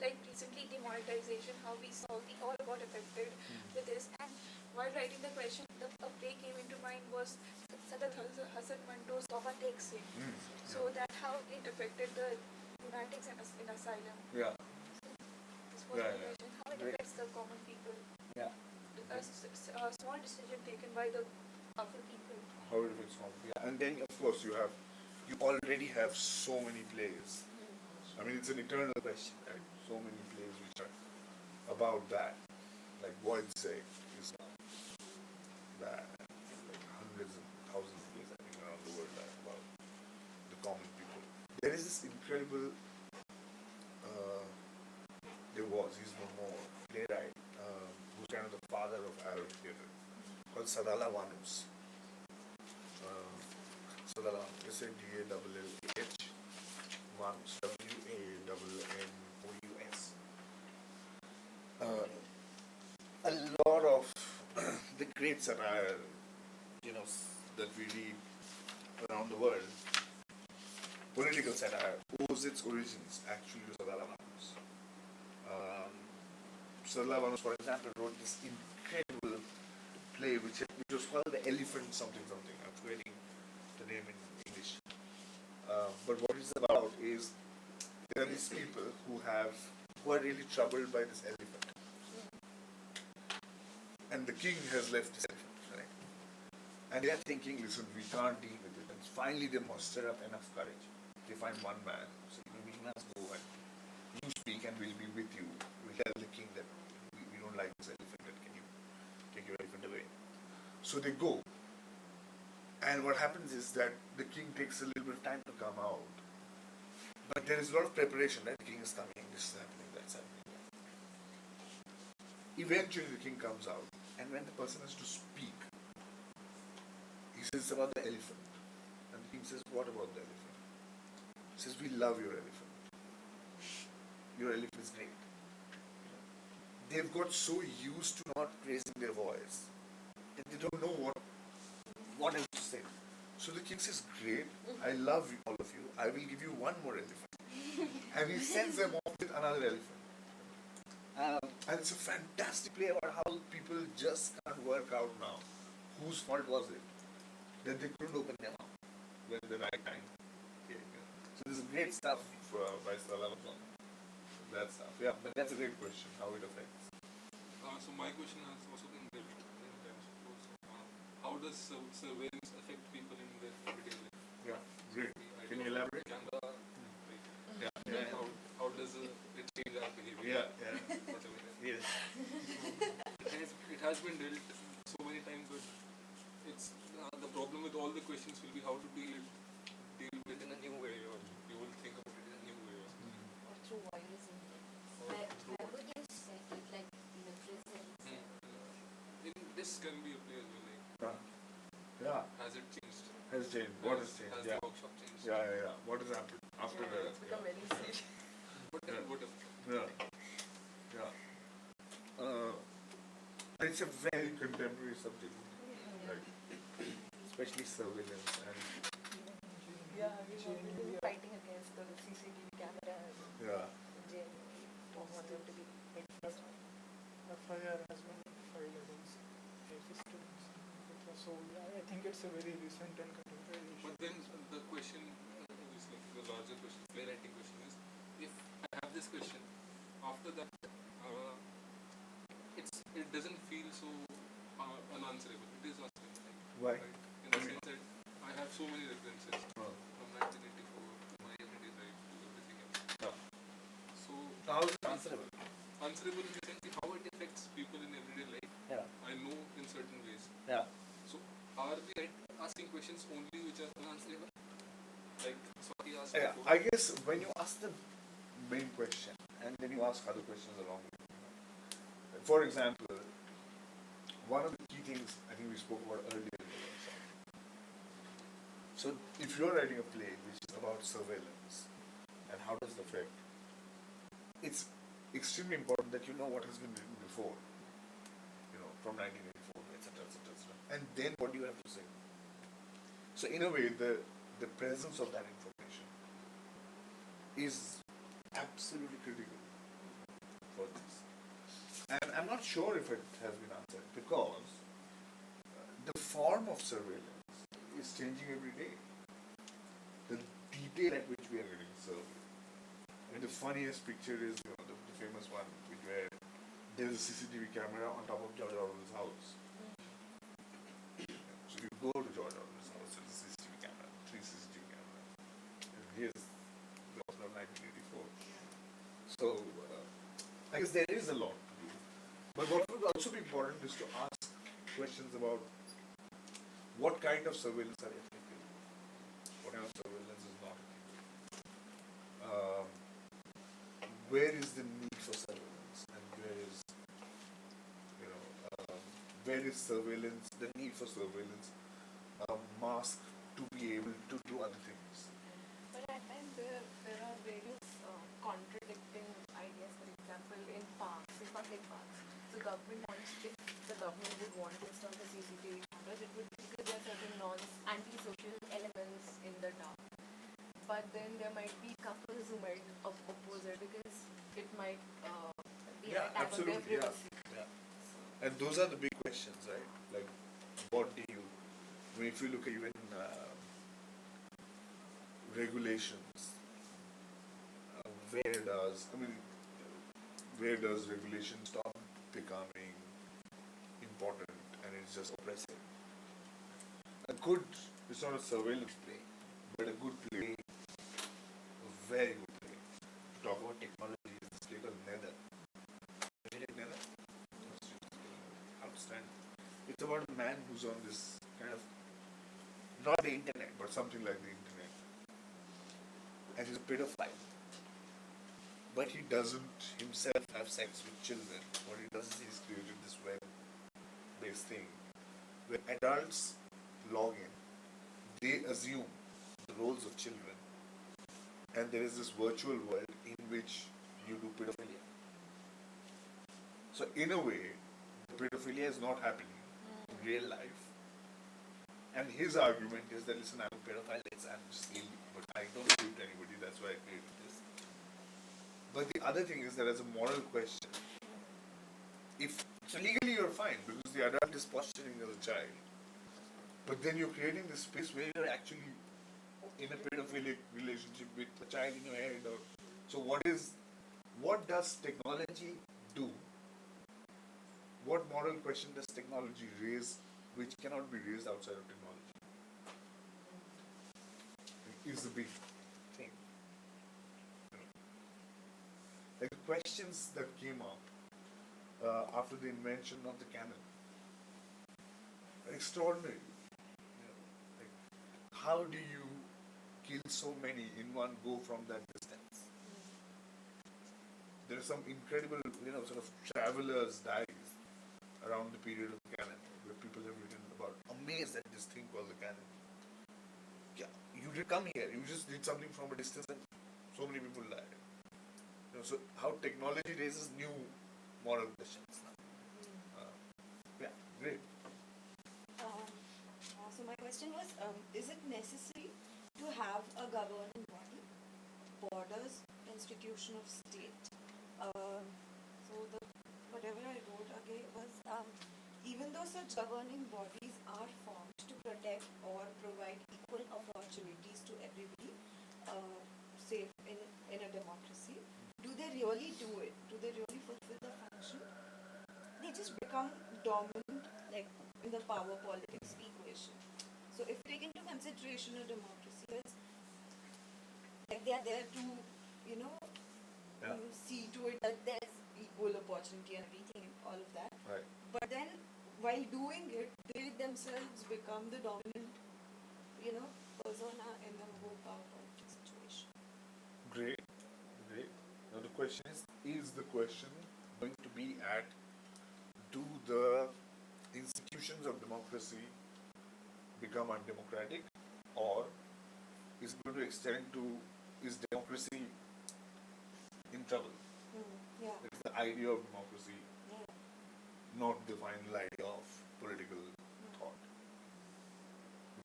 Like recently demonetization, how we saw we all got affected with this. And while writing the question, a play came into mind was Sadal Hasan Manto's Tauba Takes In. So that how it affected the lunatics in asylum. Yeah. This was the question, how it affects the common people. Yeah. A small decision taken by the powerful people. How it affects common. Yeah. And then of course you already have so many plays. I mean, it's an eternal question, right? So many plays which are about that. Like Voidsec is that. Like hundreds and thousands of plays, I think, around the world are about the common people. There is this incredible, he's no more, playwright, who's kind of the father of Arab theatre, called Sadala Vanus. Sadala Vanus, S-A-D-A-L-L-H, Vanus, W-A-N-N-O-U-S. A lot of the great satire, that we read around the world, political satire, owes its origins actually to Sadala Vanus. Sadala Vanus, for example, wrote this incredible play which was called The Elephant something something. I'm forgetting the name in English. But what it's about is there are these people who are really troubled by this elephant. And the king has left this elephant, right? And they are thinking, listen, we can't deal with it. And finally they muster up enough courage. They find one man who says, we must go and you speak and we'll be with you. We'll tell the king that we don't like this elephant and can you take your elephant away? So they go And what happens is that the king takes a little bit of time to come out. But there is a lot of preparation, right? The king is coming, this is happening, that's happening. Eventually the king comes out, and when the person has to speak, he says about the elephant. And the king says, what about the elephant? He says, we love your elephant. Your elephant is great. They've got so used to not raising their voice that they don't know what else to say. So the king says, great, I love you, all of you. I will give you one more elephant. And he sends them off with another elephant. And it's a fantastic play about how people just can't work out now. Whose fault was it? That they couldn't open their mouth when the right time came. So this is great stuff by Salam. That stuff. Yeah, but that's a great question, how it affects. So my question has also been built in terms of how does surveillance affect people in their everyday life? Yeah, great. Can you elaborate? Camera, how does it change our behavior? Whatever. Yes. It has been dealt so many times, but it's the problem with all the questions will be how to deal with in a new way, or you will think about it in a new way. Or through voice. Where would you set it, like in a prison? This can be a play as well. Yeah. Has it changed? Has changed. What has changed? Has the workshop changed? Yeah. What has happened after the? It's become very serious. Yeah. It's a very contemporary subject, like, especially surveillance and. Yeah, we were really fighting against the CCTV cameras. Yeah. Jail. Don't want them to be enforced. FIR has been filed against students. So I think it's a very recent and contemporary issue. But then the question, obviously, the larger question, playwriting question is, if I have this question, after that, it doesn't feel so unanswerable. It is answerable. Why? Right? In the sense that I have so many references from 1984 to my everyday life to everything else. So how is it answerable? Answerable in the sense of how it affects people in everyday life. Yeah. I know in certain ways. Yeah. So are we asking questions only which are unanswerable? Like Swati asked Yeah, before. I guess when you ask the main question and then you ask other questions along with it. For example, one of the key things I think we spoke about earlier in the workshop. So if you're writing a play which is about surveillance and how does it affect, it's extremely important that you know what has been written before, from 1984, etc. And then what do you have to say? So in a way, the presence of that information is absolutely critical for this. And I'm not sure if it has been answered because the form of surveillance is changing every day. The detail at which we are getting surveyed. And the funniest picture is the famous one where there is a CCTV camera on top of Jawaharlal's house. So you go to Jawaharlal's house, there's a CCTV camera, 3 CCTV cameras. And here's the Oslo of 1984. So I guess there is a lot to do. But what would also be important is to ask questions about what kind of surveillance are effective, what kind of surveillance is not effective. Where is the need for surveillance, and where is surveillance, the need for surveillance, masked to be able to do other things. But at times there are various contradicting ideas. For example, in parks, in public parks, the government would want to install the CCTV cameras. It would because there are certain anti-social elements in the town. But then there might be couples who might oppose it because it might be an attack on their privacy. And those are the big questions, right? Like, what do you, if you look at even regulations, where does regulation stop becoming important and it's just oppressive? It's not a surveillance play, but a good play, a very good play. To talk about technology is this play called Nether. Have you read Nether? Outstanding. It's about a man who's on this kind of not the internet, but something like the internet. And he's a pedophile. But he doesn't himself have sex with children. What he does is he's created this web-based thing where adults log in, they assume the roles of children, and there is this virtual world in which you do pedophilia. So in a way, pedophilia is not happening in real life. And his argument is that, listen, I'm a pedophile, I'm just ill, but I don't shoot anybody, that's why I created this. But the other thing is that as a moral question, so legally you're fine because the adult is posturing as a child, but then you're creating this space where you're actually in a pedophilic relationship with a child in your head. So what does technology do? What moral question does technology raise which cannot be raised outside of technology? Is the big thing. Like the questions that came up after the invention of the cannon are extraordinary. Like, how do you kill so many in one go from that distance? There are some incredible, sort of travelers' diaries around the period of the cannon, where people have written about, amazed at this thing called the cannon. Yeah, you did come here, you just did something from a distance and so many people died. So how technology raises new moral questions. Yeah, great. So my question was, is it necessary to have a governing body, borders, institution of state? Whatever I wrote again was, even though such governing bodies are formed to protect or provide equal opportunities to everybody, say in a democracy, do they really do it? Do they really fulfill the function? They just become dominant, like in the power politics equation. So if we take into consideration a democracy, it's like they are there to, see to it that there's equal opportunity and everything and all of that. Right. But then, while doing it, they themselves become the dominant, persona in the whole power politics situation. Great. Now the question is the question going to be at, do the institutions of democracy become undemocratic, or is it going to extend to, is democracy in trouble? Yeah. It's the idea of democracy, not the final idea of political thought.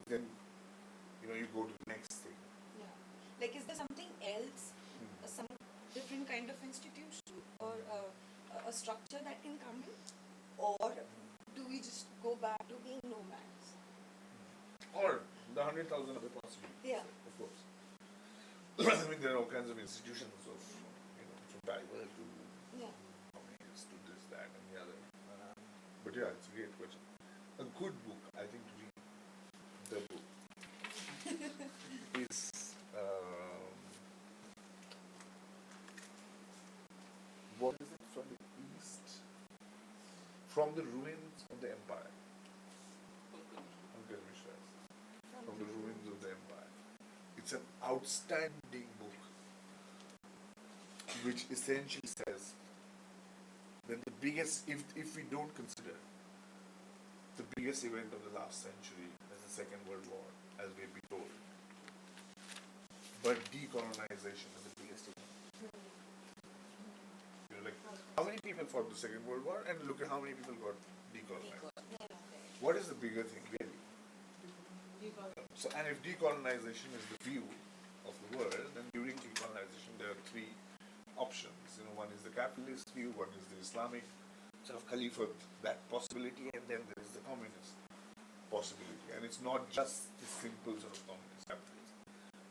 Then, you go to the next thing. Yeah. Like, is there something else, some different kind of institution or a structure that can come in? Or do we just go back to being nomads? Or the 100,000 other possibilities. Yeah. Of course. I mean, there are all kinds of institutions of, from Bible to communities to this, that, and the other. But yeah, it's a great question. A good book, I think, to read, the book, is what is it, from the east? From the ruins of the empire. From the ruins of the empire. It's an outstanding book which essentially says that the biggest, if we don't consider the biggest event of the last century as the Second World War, as we've been told, but decolonization is the biggest event. How many people fought the Second World War, and look at how many people got decolonized. What is the bigger thing, really? So, and if decolonization is the view of the world, then during decolonization there are three options. One is the capitalist view, one is the Islamic sort of caliphate, that possibility, and then there is the communist possibility. And it's not just the simple sort of communist capitalism.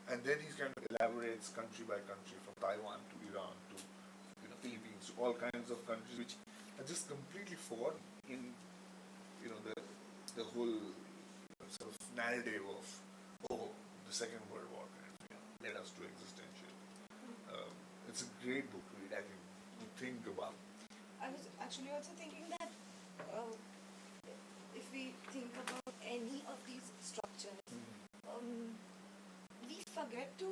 And then he kind of elaborates country by country, from Taiwan to Iran to Philippines, to all kinds of countries which are just completely foreign in the whole sort of narrative of the Second World War kind of led us to existential. It's a great book to read, I think, to think about. I was actually also thinking that if we think about any of these structures, forget to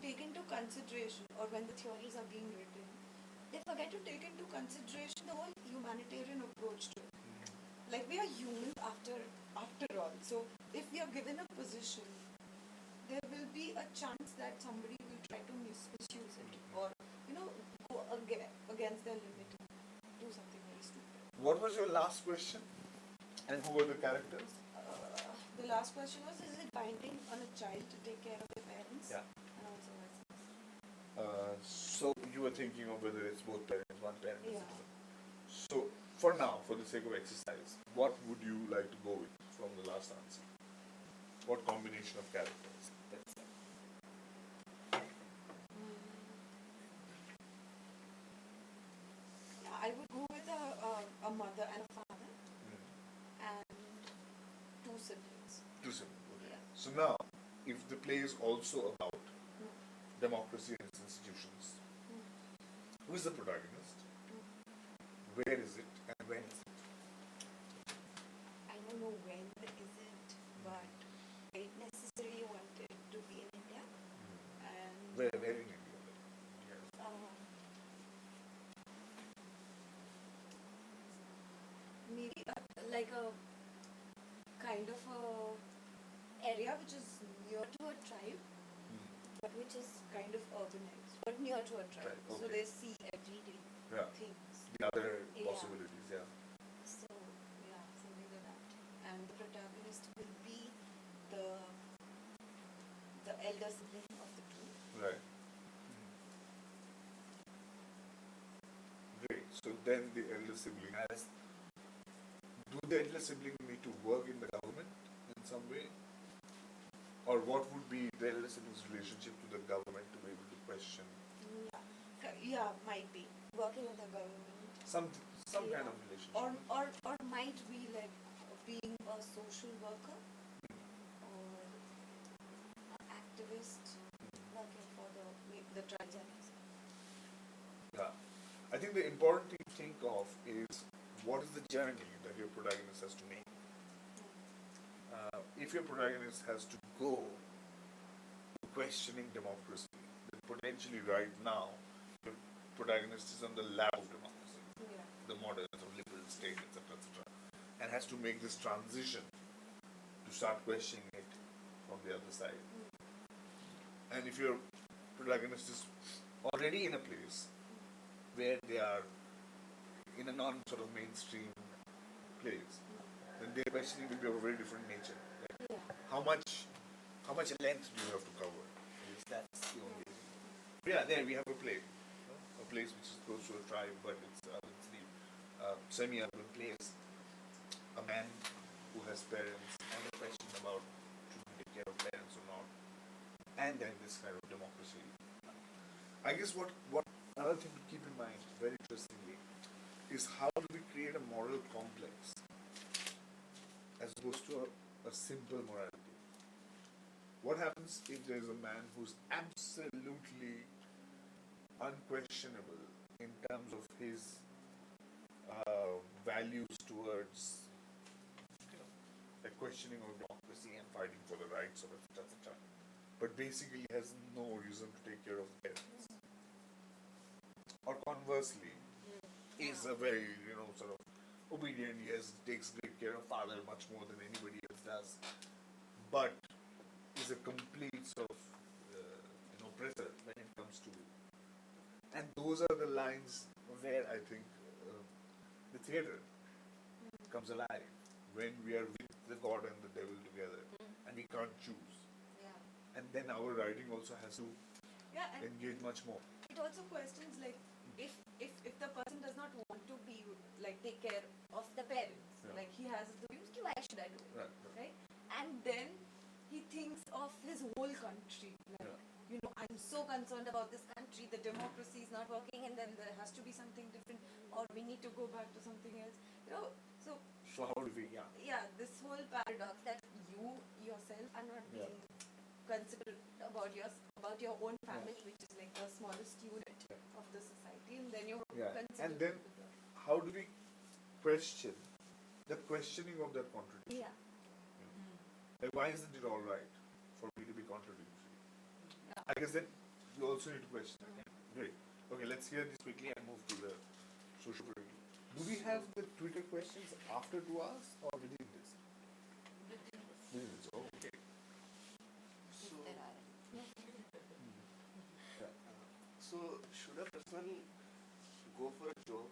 take into consideration, or when the theories are being written, they forget to take into consideration the whole humanitarian approach to it. Like, we are humans after all. So if we are given a position, there will be a chance that somebody will try to misuse it, or go against their limit and do something very stupid. What was your last question? And who were the characters? The last question was: is it binding on a child to take care of their parents? Yeah. And also vice versa. So you were thinking of whether it's both parents, one parent. Yeah. So for now, for the sake of exercise, what would you like to go with from the last answer? What combination of characters? Let's say. I would go with a mother and a father and two siblings. Two siblings. Okay. Yeah. So now, if the play is also about democracy and its institutions, who is the protagonist? Where is it and when is it? I don't know when is it, but I necessarily wanted to be in India. And Where in India? Maybe like a kind of a area which is near to a tribe, but which is kind of urbanized, but near to a tribe. Right, So okay. they see everyday Yeah. things. The other Yeah. possibilities, yeah. So yeah, something like that. And the protagonist will be the elder sibling of the two. Right. Great. So then the elder sibling has. Do the elder sibling need to work in the government in some way? Or what would be the elder sibling's relationship to the government to be able to question Yeah, might be working with the government. some Yeah. kind of relationship? Or might be like being a social worker or an activist working for the tribes. Yeah. I think the important thing to think of is what is the journey that your protagonist has to make. If your protagonist has to go to questioning democracy, then potentially right now your protagonist is on the lab of democracy, Yeah. the modern sort of liberal state, etc., and has to make this transition to start questioning it from the other side. And if your protagonist is already in a place where they are in a non-sort of mainstream place, then their questioning will be of a very different nature. Right? Yeah. How much length do you have to cover? Yes, that's the only thing. Yeah, there we have a play, a place which is close to a tribe, but it's semi-urban place. A man who has parents and a question about should we take care of parents or not, and then this kind of democracy. I guess what another thing to keep in mind, very interestingly, is how do we create a moral complex as opposed to a simple morality? What happens if there is a man who's absolutely unquestionable in terms of his values towards the questioning of democracy and fighting for the rights of etc., but basically has no reason to take care of parents? Or conversely, is a very, sort of obedient, yes, takes great care of father much more than anybody else does, but is a complete sort of, oppressor when it comes to. And those are the lines where I think the theatre comes alive, when we are with the God and the devil together, and we can't choose. Yeah. And then our writing also has to Yeah, and engage much more. it also questions like if the person does not want to be take care of the parents, Yeah. like he has the views, why should I do it? Right. Right? And then he thinks of his whole country. I'm so concerned about this country, the democracy is not working, and then there has to be something different, or we need to go back to something else. So So how do we, yeah, this whole paradox that you yourself are not Yeah. being considerate about your own family, which is like the smallest unit of the society, and then you're Yeah. considerate And then with the how do we question the questioning of that contradiction? yeah. Like, why isn't it all right for me to be contradictory? I guess then you also need to question that. Yeah. Great. Okay, let's hear this quickly and move to the social quickly. Do we have the Twitter questions after 2 hours or within this? Within this. Oh, okay. So, There are. Yeah. so should a person go for a job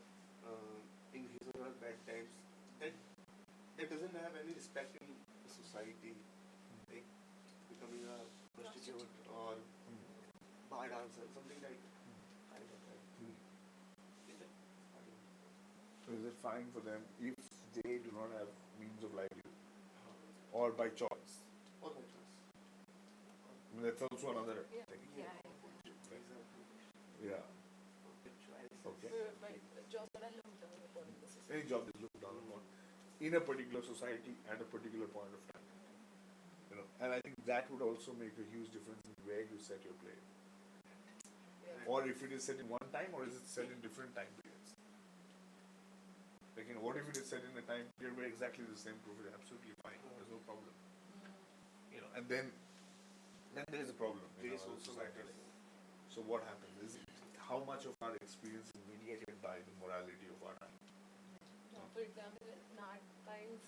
in his or her bad times that doesn't have any respect in the society, like becoming a prostitute or bar dancer, something like kind of that. Is it? I don't know. So is it fine for them if they do not have means of livelihood or by choice? Or by choice. I mean, that's also another Yeah. thing. Yeah. Yeah. Choice. Okay. But jobs that are looked down upon in the society. Any job is looked down upon in a particular society at a particular point of time. You know, and I think that would also make a huge difference in where you set your play. Yeah. Or if it is set in one time, or is it set in different time periods? Like, you know, what if it is set in a time period where exactly the same proof is absolutely fine? There's no problem. You know, and then there is a problem in There is our also society. matters. So what happens is how much of our experience is mediated by the morality of our time? For example, in art times,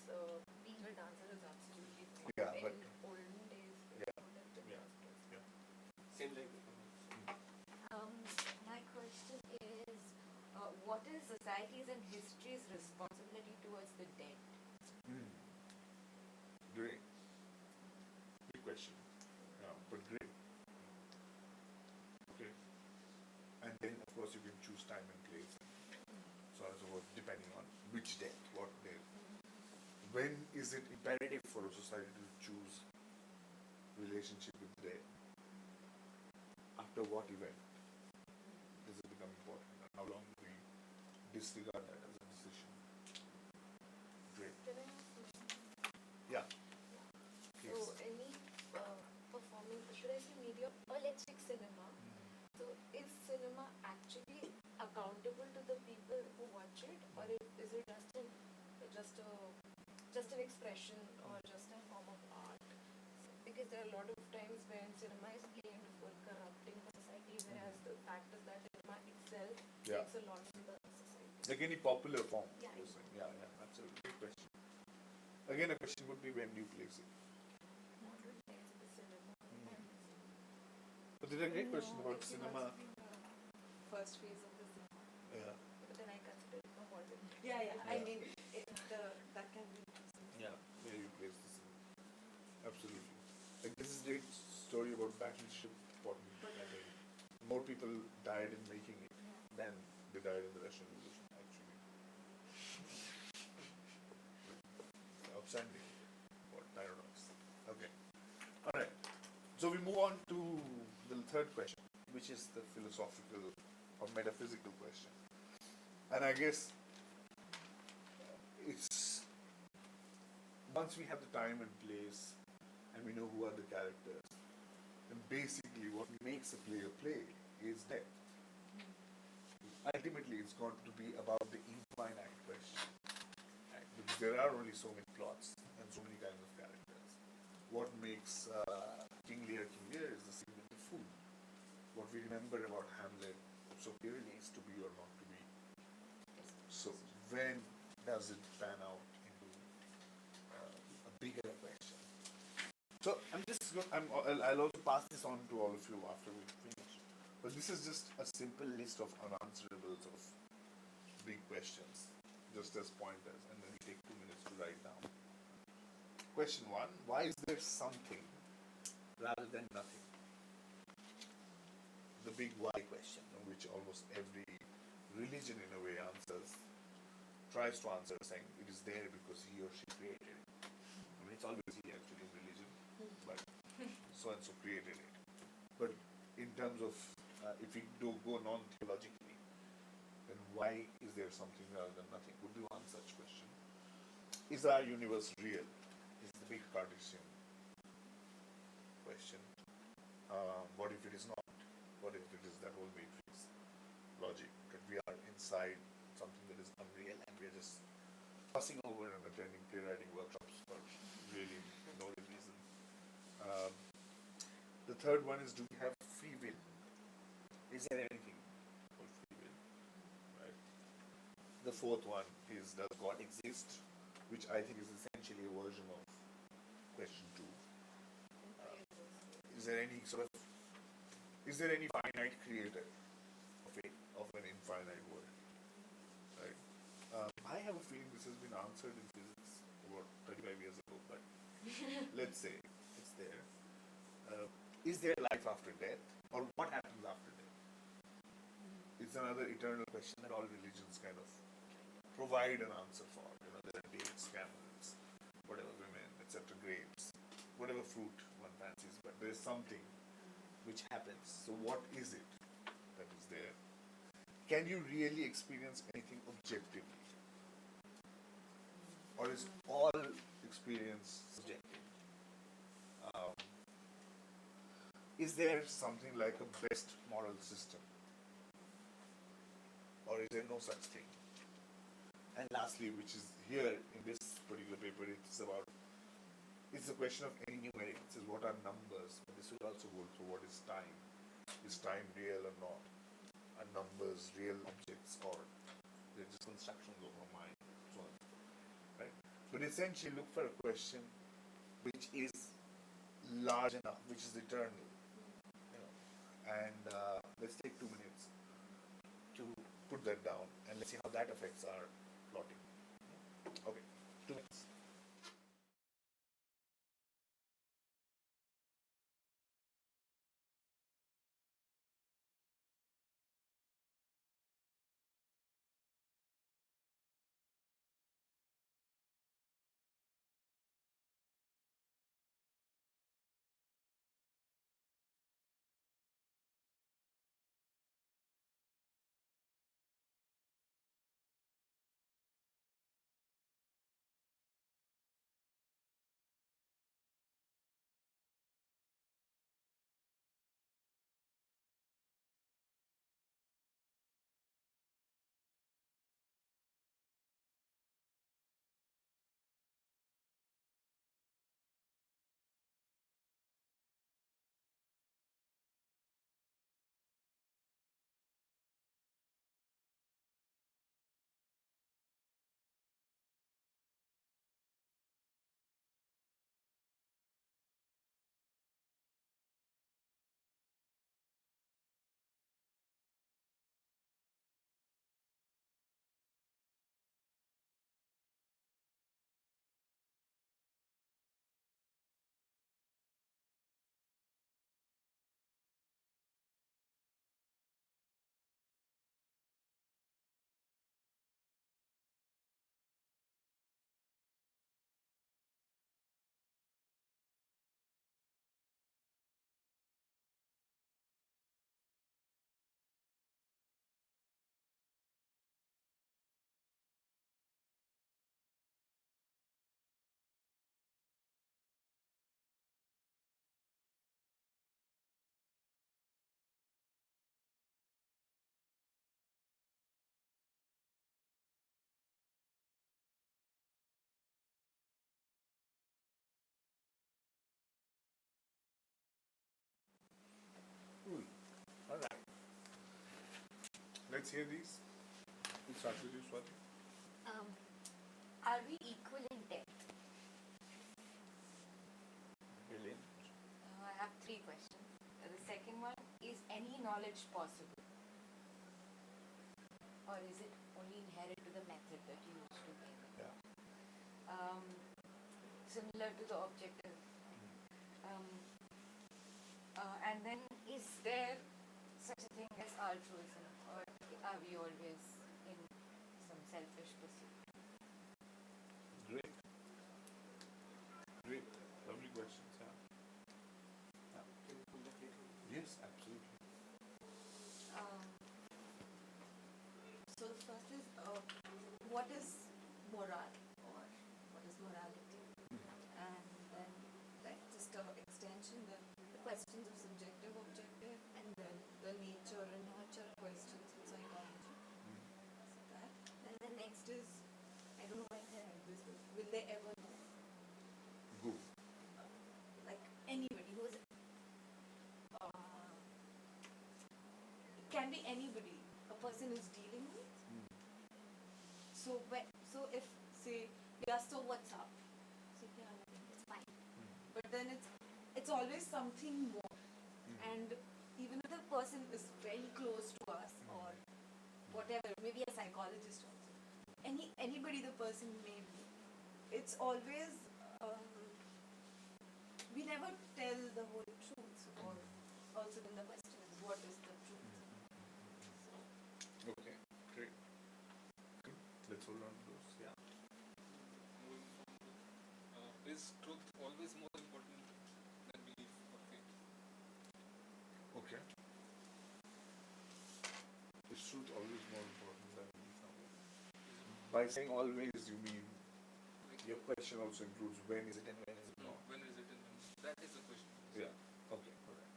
being a dancer is absolutely fine. Yeah, but in olden days, Yeah. it would have been Yeah. prosperous. Same like My question is, what is society's and history's responsibility towards the dead? Great. Good question. Yeah, but great. Okay. And then of course you can choose time and place. So on and so forth, depending on which death, what day. When is it imperative for a society to choose relationship with the dead? After what event does it become important? And how long do we disregard that as a decision? Great. Can I ask you? Yeah. So, any performance, should I say media, or let's take cinema. So, is cinema actually accountable to the people who watch it, or is it just an expression or just a form of art? Because there are a lot of times when cinema is blamed for corrupting the society, whereas the fact is that cinema itself Yeah. takes a lot in the society. Like any popular form. Yeah. you're saying. Yeah, absolutely. Good question. Again, a question would be when do you place it? Modern times in the cinema. But there's a great question about it cinema. must be the first phase of the cinema, Yeah. but then I consider it a modern. Yeah. I Yeah. mean, that can be interesting. Yeah. Where you place the cinema. Absolutely. Like this is a great story about battleship Potton. I think more people died in making it than they died in the Russian Revolution, actually. Outstanding. What paradox. Okay. Alright. So we move on to the third question, which is the philosophical or metaphysical question. And I guess it's once we have the time and place and we know who are the characters, then basically what makes a play is depth. Ultimately, it's going to be about the infinite question. Right? Because there are only so many plots and so many kinds of characters. What makes King Lear is the same with the fool. What we remember about Hamlet so clearly is to be or not to be. So when does it pan out into a bigger question? So I'll also pass this on to all of you after we finish. But this is just a simple list of unanswerables of big questions, just as pointers, and then we take 2 minutes to write down. Question 1, why is there something rather than nothing? The big why question, which almost every religion in a way tries to answer, saying it is there because he or she created it. I mean, it's always he actually in religion, but so and so created it. But in terms of, if we do go non-theologically, then why is there something rather than nothing? Would you answer such question? Is our universe real? Is the big Cartesian question. What if it is not? What if it is that whole matrix logic that we are inside something that is unreal and we are just passing over and attending playwriting workshops for really no real reason? The third one is, do we have free will. Is there anything called free will? Right. The fourth one is, does God exist? Which I think is essentially a version of question 2. Is there any finite creator of an infinite world? Right. I have a feeling this has been answered in physics about 35 years ago, but let's say it's there. Is there life after death, or what happens after death? It's another eternal question that all religions kind of provide an answer for. There are dates, camels, whatever, women, etc., grapes, whatever fruit one fancies, but there is something which happens. So what is it that is there? Can you really experience anything objectively? Or is all experience subjective? Is there something like a best moral system? Or is there no such thing? And lastly, which is here in this particular paper, it's a question of any numeric. It says what are numbers, but this will also go through what is time. Is time real or not? Are numbers real objects, or they're just constructions of our mind, so on and so forth. Right? But essentially look for a question which is large enough, which is eternal. And let's take 2 minutes to put that down, and let's see how that affects our plotting. Okay, 2 minutes. All right. Let's hear these. We'll start with you, Swati. Are we equal in depth? Brilliant. I have 3 questions. The second one, is any knowledge possible? Or is it only inherent to the method that you use to gain it? Yeah. Similar to the objective. And then, is there such a thing as altruism, or are we always in some selfish pursuit? Great. Great. Lovely questions. Yeah. Can you pull that later? Yes, absolutely. So the first is, what is morale, or what is morality? And then, like, just an extension, the questions of subjective, objective, and then the nature and nurture questions in psychology. So that. And the next is, I don't know why I have this, but will they ever know? Go. Like anybody who's be anybody a person is dealing with. So if say so what's up? So yeah, nothing, it's fine. But then it's always something more. And even if the person is very close to us or whatever, maybe a psychologist also, anybody the person may be, it's always we never tell the whole truth. Or also then the question is, what is the truth? Okay, great. Good. Let's hold on to those. Yeah. Moving forward, is truth always more important than belief or faith? Okay. Is truth always more important than belief? By saying always, you mean your question also includes when is it and when is it not? When is it and when? That is the question. Yeah. Okay. Okay.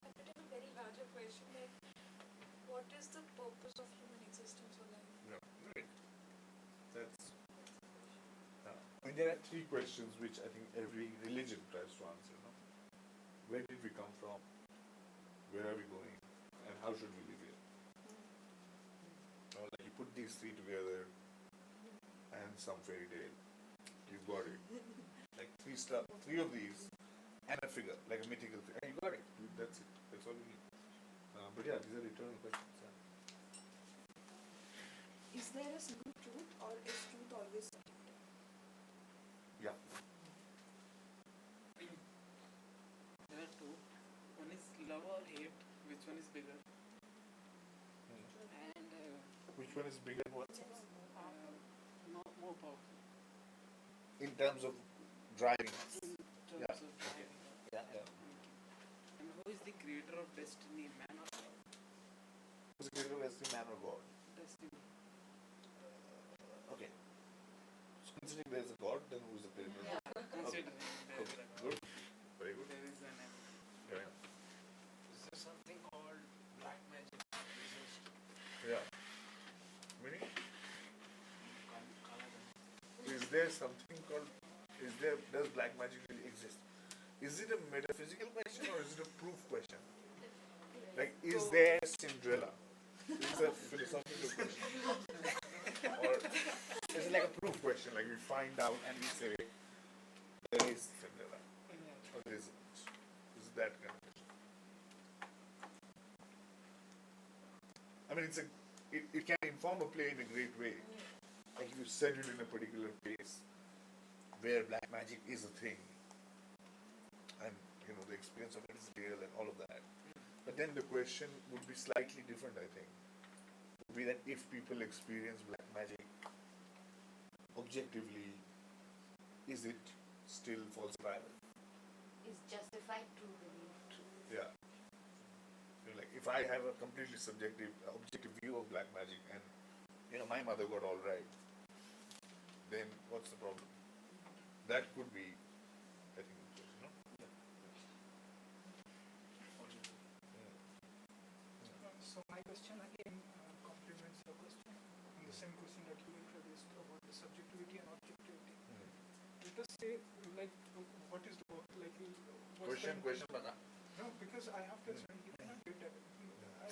A bit of a very larger question, like, what is the purpose of human existence or life? Yeah. Great. That's. And there are three questions which I think every religion tries to answer. No? Where did we come from? Where are we going? And how should we live here? Like you put these three together, and some fairy tale, you got it. Like three of these, and a figure, like a mythical figure. And you got it. That's it. That's all you need. But yeah, these are eternal questions. Yeah. Is there a single truth or is truth always subjective? Yeah. There are two. One is love or hate. Which one is bigger? And Which one is bigger? What? more powerful. In terms of driving. In terms Yeah. of driving. Yeah. Yeah. And who is the creator of destiny, man or God? Who's the creator of destiny, man or God? Destiny. Okay. So considering there's a God, then who's the creator? Yeah. Considering there is Okay. a God. Good. Very good. There is an Yeah. Is there something called black magic? Yeah. Meaning, Kala is there something called? Does black magic really exist? Is it a metaphysical question or is it a proof question? Like, is there Cinderella? Is it a philosophical question? Or is it like a proof question? Like we find out and we say there is Cinderella, or there isn't? Is it that kind of question? I mean, it can inform a play in a great way. Like if you set it in a particular place where black magic is a thing, and the experience of it is real and all of that. But then the question would be slightly different, I think. Would be that if people experience black magic objectively, is it still falsifiable? Is justified true belief true? Yeah. Like if I have a completely subjective, objective view of black magic, and my mother got all right, then what's the problem? That could be, I think, So my question again complements your question, and the same question that you introduced about the subjectivity and objectivity. Let us say, like, what is the work? Like, Question, Bana. No, because I have to explain. You cannot get that.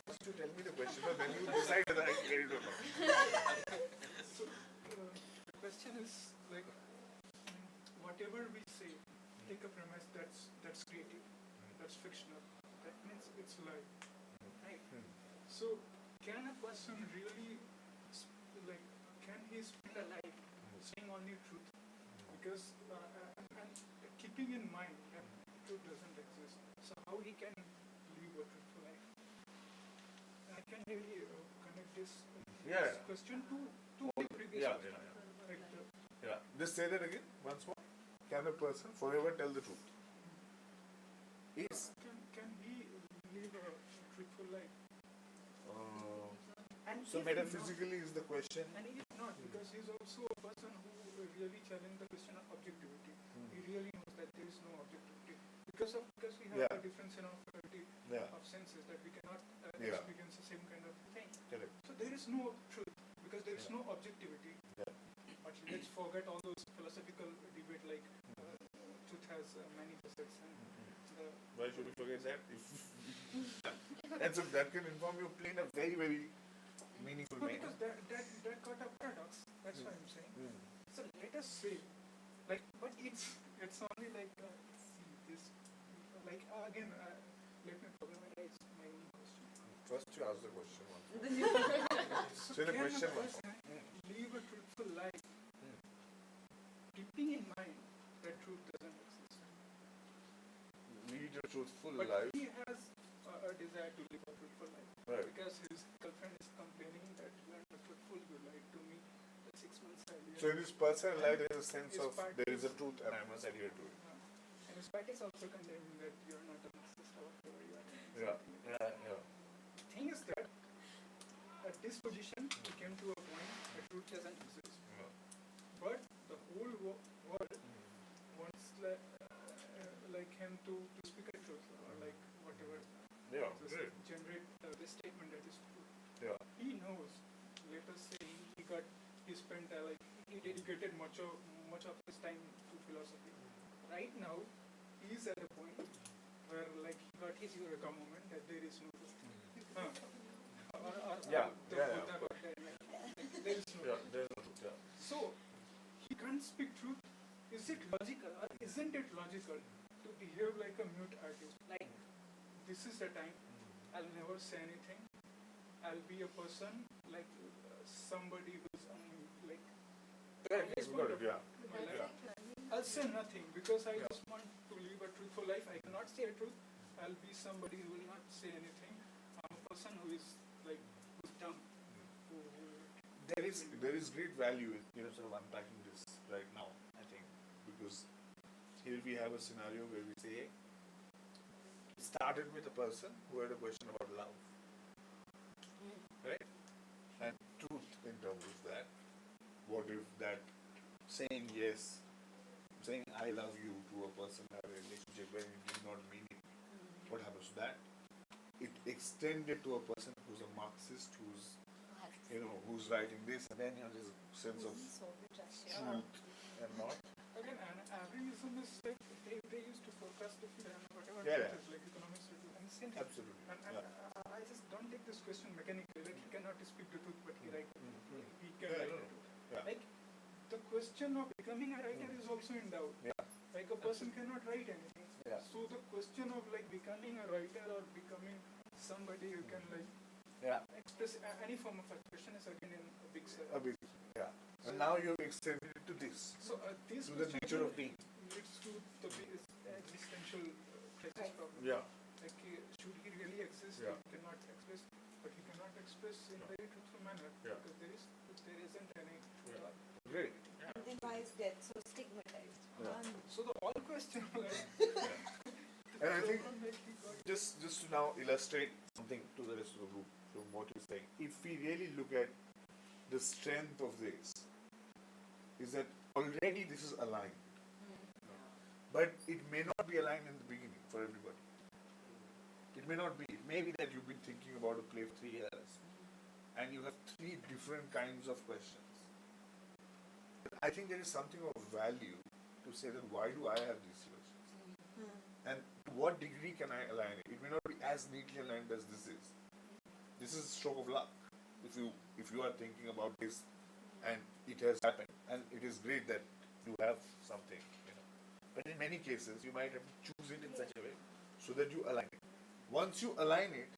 First you tell me the question, and then you decide whether I get it or not. So the question is like, whatever we say, take a premise that's creative, that's fictional. That means it's live, right? So can a person really can he spend a life saying only truth? Because and keeping in mind that truth doesn't exist, so how he can live a truthful life? I can really connect this question to the previous question. Like Just say that again once more. Can a person forever tell the truth? Yes. Can he live a truthful life? And So if metaphysically is the question. Not, and if not, because he's also a person who really challenged the question of objectivity. He really knows that there is no objectivity because we have a difference in our faculty of senses, that we cannot experience the same kind of thing. Correct. So there is no truth because there is no objectivity. But let's forget all those philosophical debate like truth has many facets and Why should we forget that? That can inform your play in a very, very meaningful No, manner. because that got a paradox. That's why I'm saying. So let us say, like, but it's only like see this, like again. Let me problematize my own question. First, you ask the question once. So So the can question a was, person live a truthful life, keeping in mind that truth doesn't exist, lead a truthful but life. he has a desire to live a truthful life Right. because his girlfriend is complaining that you are not truthful. You lied to me 6 months earlier. So in this personal life, there is a sense His of part there is a is- truth and I must adhere to it. And his party is also condemning that you are not a Marxist or whatever you are. Yeah, something like that. yeah. The thing is that at this position, he came to a point that truth doesn't exist. Yeah. But the whole world wants like him to speak a truth or like whatever. Yeah, Just great. generate this statement that is true. Yeah. He knows. Let us say he spent like he dedicated much of his time to philosophy. Right now, he is at a point where like he got his eureka moment that there is no truth. Yeah, the yeah, Buddha of got that, like, there is no Yeah, truth. there's no truth. Yeah. So he can't speak truth. Is it logical or isn't it logical to behave like a mute artist? Like this is the time. I'll never say anything. I'll be a person like somebody who's like. Yeah, you got it. Yeah. my life. I'll say nothing because I just want to live a truthful life. I cannot say a truth. I'll be somebody who will not say anything. I'm a person who is like who's dumb. There is great value in sort of unpacking this right now, I think, because here we have a scenario where we say it started with a person who had a question about love, right? And truth in terms of that. What if that saying yes, saying I love you to a person in a relationship when it did not mean it, what happens to that? It extended to a person who's a Marxist, who's who's writing this, and then this sense of truth and not. Again, average is like they used to forecast the future and whatever Yeah, truth is like economics to do and same thing. Absolutely. And I just don't take this question mechanically. Like he cannot speak the truth, but he write. He can Yeah, write no, the no. truth. Yeah. Like the question of becoming a writer is also in doubt. Yeah. Like a person cannot write anything. Yeah. So the question of like becoming a writer or becoming somebody who can like Yeah. express any form of expression is again in a big circle. A bit. Yeah. And now you've extended it to this, So this to the question nature of being. leads to the biggest existential crisis problem. Yeah. Like should he really exist? Yeah. He cannot express, but he cannot express in a very truthful manner Yeah. because there isn't any. Yeah. Great. And then why is death so stigmatized? Yeah. So the all question like. And I think like he got just to now illustrate something to the rest of the group from what you're saying, if we really look at the strength of this, is that already this is aligned. But it may not be aligned in the beginning for everybody. It may not be. It may be that you've been thinking about a play for 3 years and you have 3 different kinds of questions. But I think there is something of value to say that why do I have these questions? And to what degree can I align it? It may not be as neatly aligned as this is. This is a stroke of luck. If you are thinking about this and it has happened, and it is great that you have something, But in many cases, you might have to choose it in such a way so that you align it. Once you align it,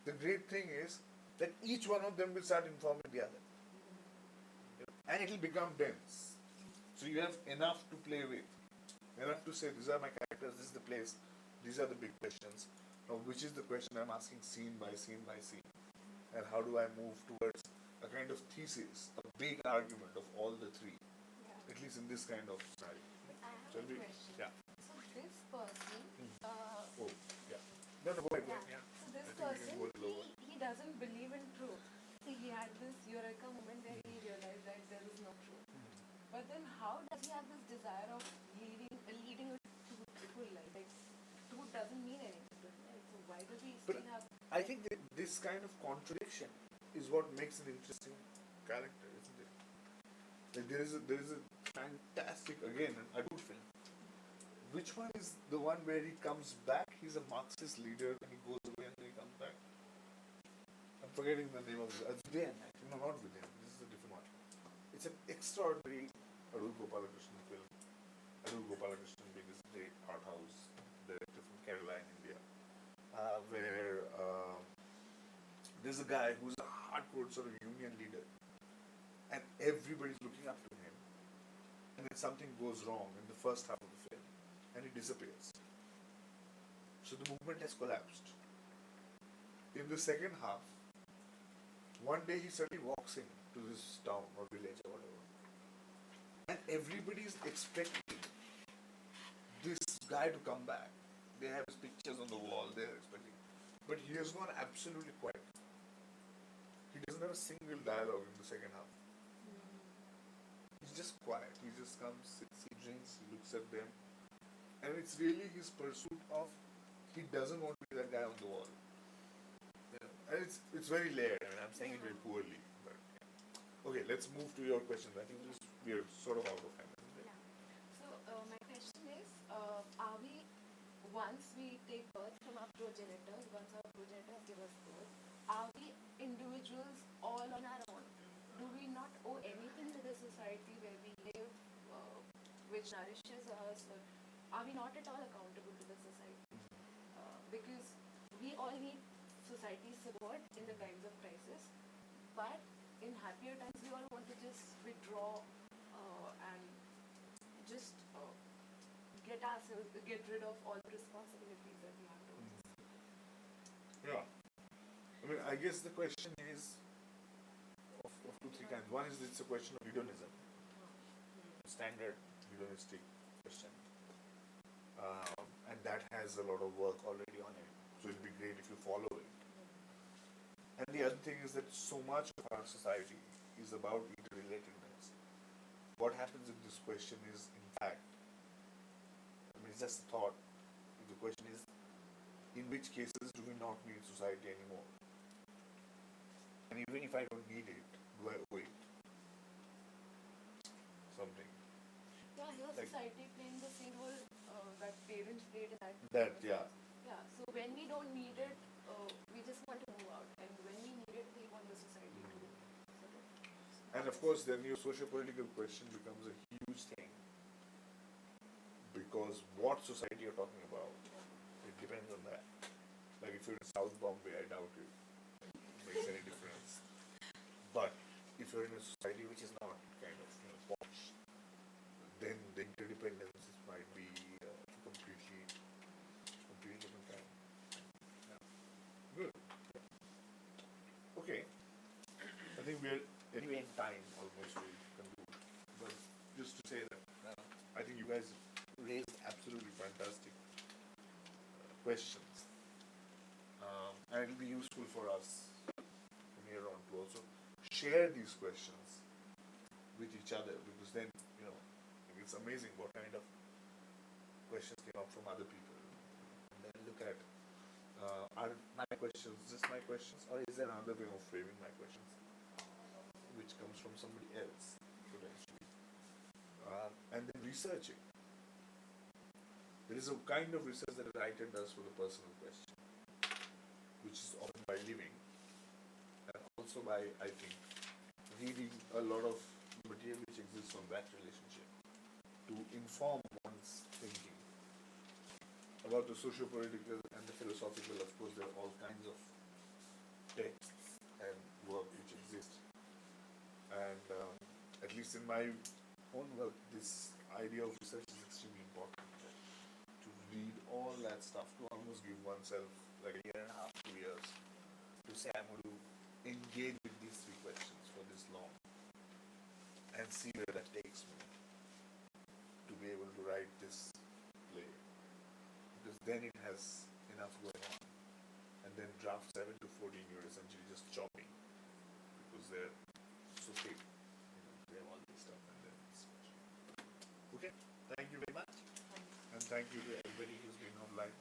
the great thing is that each one of them will start informing the other. And it will become dense. So you have enough to play with. Enough to say, these are my characters, this is the place, these are the big questions. Now, which is the question I'm asking scene by scene by scene? And how do I move towards a kind of thesis, a big argument of all the 3, at least in this kind of scenario. I have Shall a we? question. Yeah. So this person, Oh, yeah. No, go ahead. yeah. Yeah. So this I think we person, can go lower. he doesn't believe in truth. So he had this eureka moment where he realized that there is no truth. But then how does he have this desire of leading a truthful life? Like truth doesn't mean anything to him, right? So why does he But still have? I think that this kind of contradiction is what makes an interesting character, isn't it? Like there is a fantastic, again, an adult film, which one is the one where he comes back? He's a Marxist leader and he goes away and then he comes back. I'm forgetting the name of it. Vidayan, actually. No, not Vidayan. This is a different one. It's an extraordinary Aru Gopalakrishnan film. Aru Gopalakrishnan being this great art house director from Kerala in India, where there's a guy who's a hardcore sort of union leader, and everybody's looking up to him, and then something goes wrong in the first half of the film, and he disappears. So the movement has collapsed. In the second half, one day he suddenly walks in to this town or village or whatever, and everybody's expecting this guy to come back. They have his pictures on the wall, they're expecting. But he has gone absolutely quiet. He doesn't have a single dialogue in the second half. He's just quiet. He just comes, sits, he drinks, he looks at them. And it's really his pursuit of, he doesn't want to be that guy on the wall. Yeah. And it's very layered. I mean, I'm saying it very poorly. But yeah. Okay, let's move to your question. I think we are sort of out of time. So my question is, are we, once we take birth from our progenitors, once our progenitors give us birth, are we individuals all on our own? Do we not owe anything to the society where we live, which nourishes us? Or are we not at all accountable to the society? Because we all need society's support in the times of crisis, but in happier times we all want to just withdraw and just get rid of all the responsibilities that we have towards us. Yeah. I mean, I guess the question is of two, three kinds. One is it's a question of hedonism. Standard hedonistic question. And that has a lot of work already on it. So it'd be great if you follow it. And the other thing is that so much of our society is about interrelatedness. What happens if this question is, in fact, I mean, it's just a thought. The question is, in which cases do we not need society anymore? And even if I don't need it, do I owe it? Something. Yeah, here Like- society playing the same role that parents played in that. That, yeah. Yeah, so when we don't need it, we just want to move out. And when we need it, we want the society to sort of. And of course, then your socio-political question becomes a huge thing. Because what society you're talking about, it depends on that. Like if you're in South Bombay, I doubt it makes any difference. But if you're in a society which is not kind of posh, then the interdependence might be completely different kind. Yeah. Good. Okay. I think we're anyway in time almost to conclude. But just to say that I think you guys raised absolutely fantastic questions. And it'll be useful for us from here on to also share these questions with each other, because then, it's amazing what kind of questions came up from other people. And then look at, are my questions just my questions, or is there another way of framing my questions which comes from somebody else, potentially? And then researching. There is a kind of research that a writer does for the personal question, which is often by living, and also by, I think, reading a lot of material which exists on that relationship to inform one's thinking. About the socio-political and the philosophical, of course, there are all kinds of texts and work which exist. And at least in my own work, this idea of research is extremely important. To read all that stuff, to almost give oneself like a year and a half, 2 years, to say I'm going to engage with these three questions for this long and see where that takes me to be able to write this play. Because then it has enough going on. And then draft 7 to 14 you're essentially just chopping, because they're so thick. They have all this stuff and then it's okay. Thank you very much. And thank you to everybody who's been online.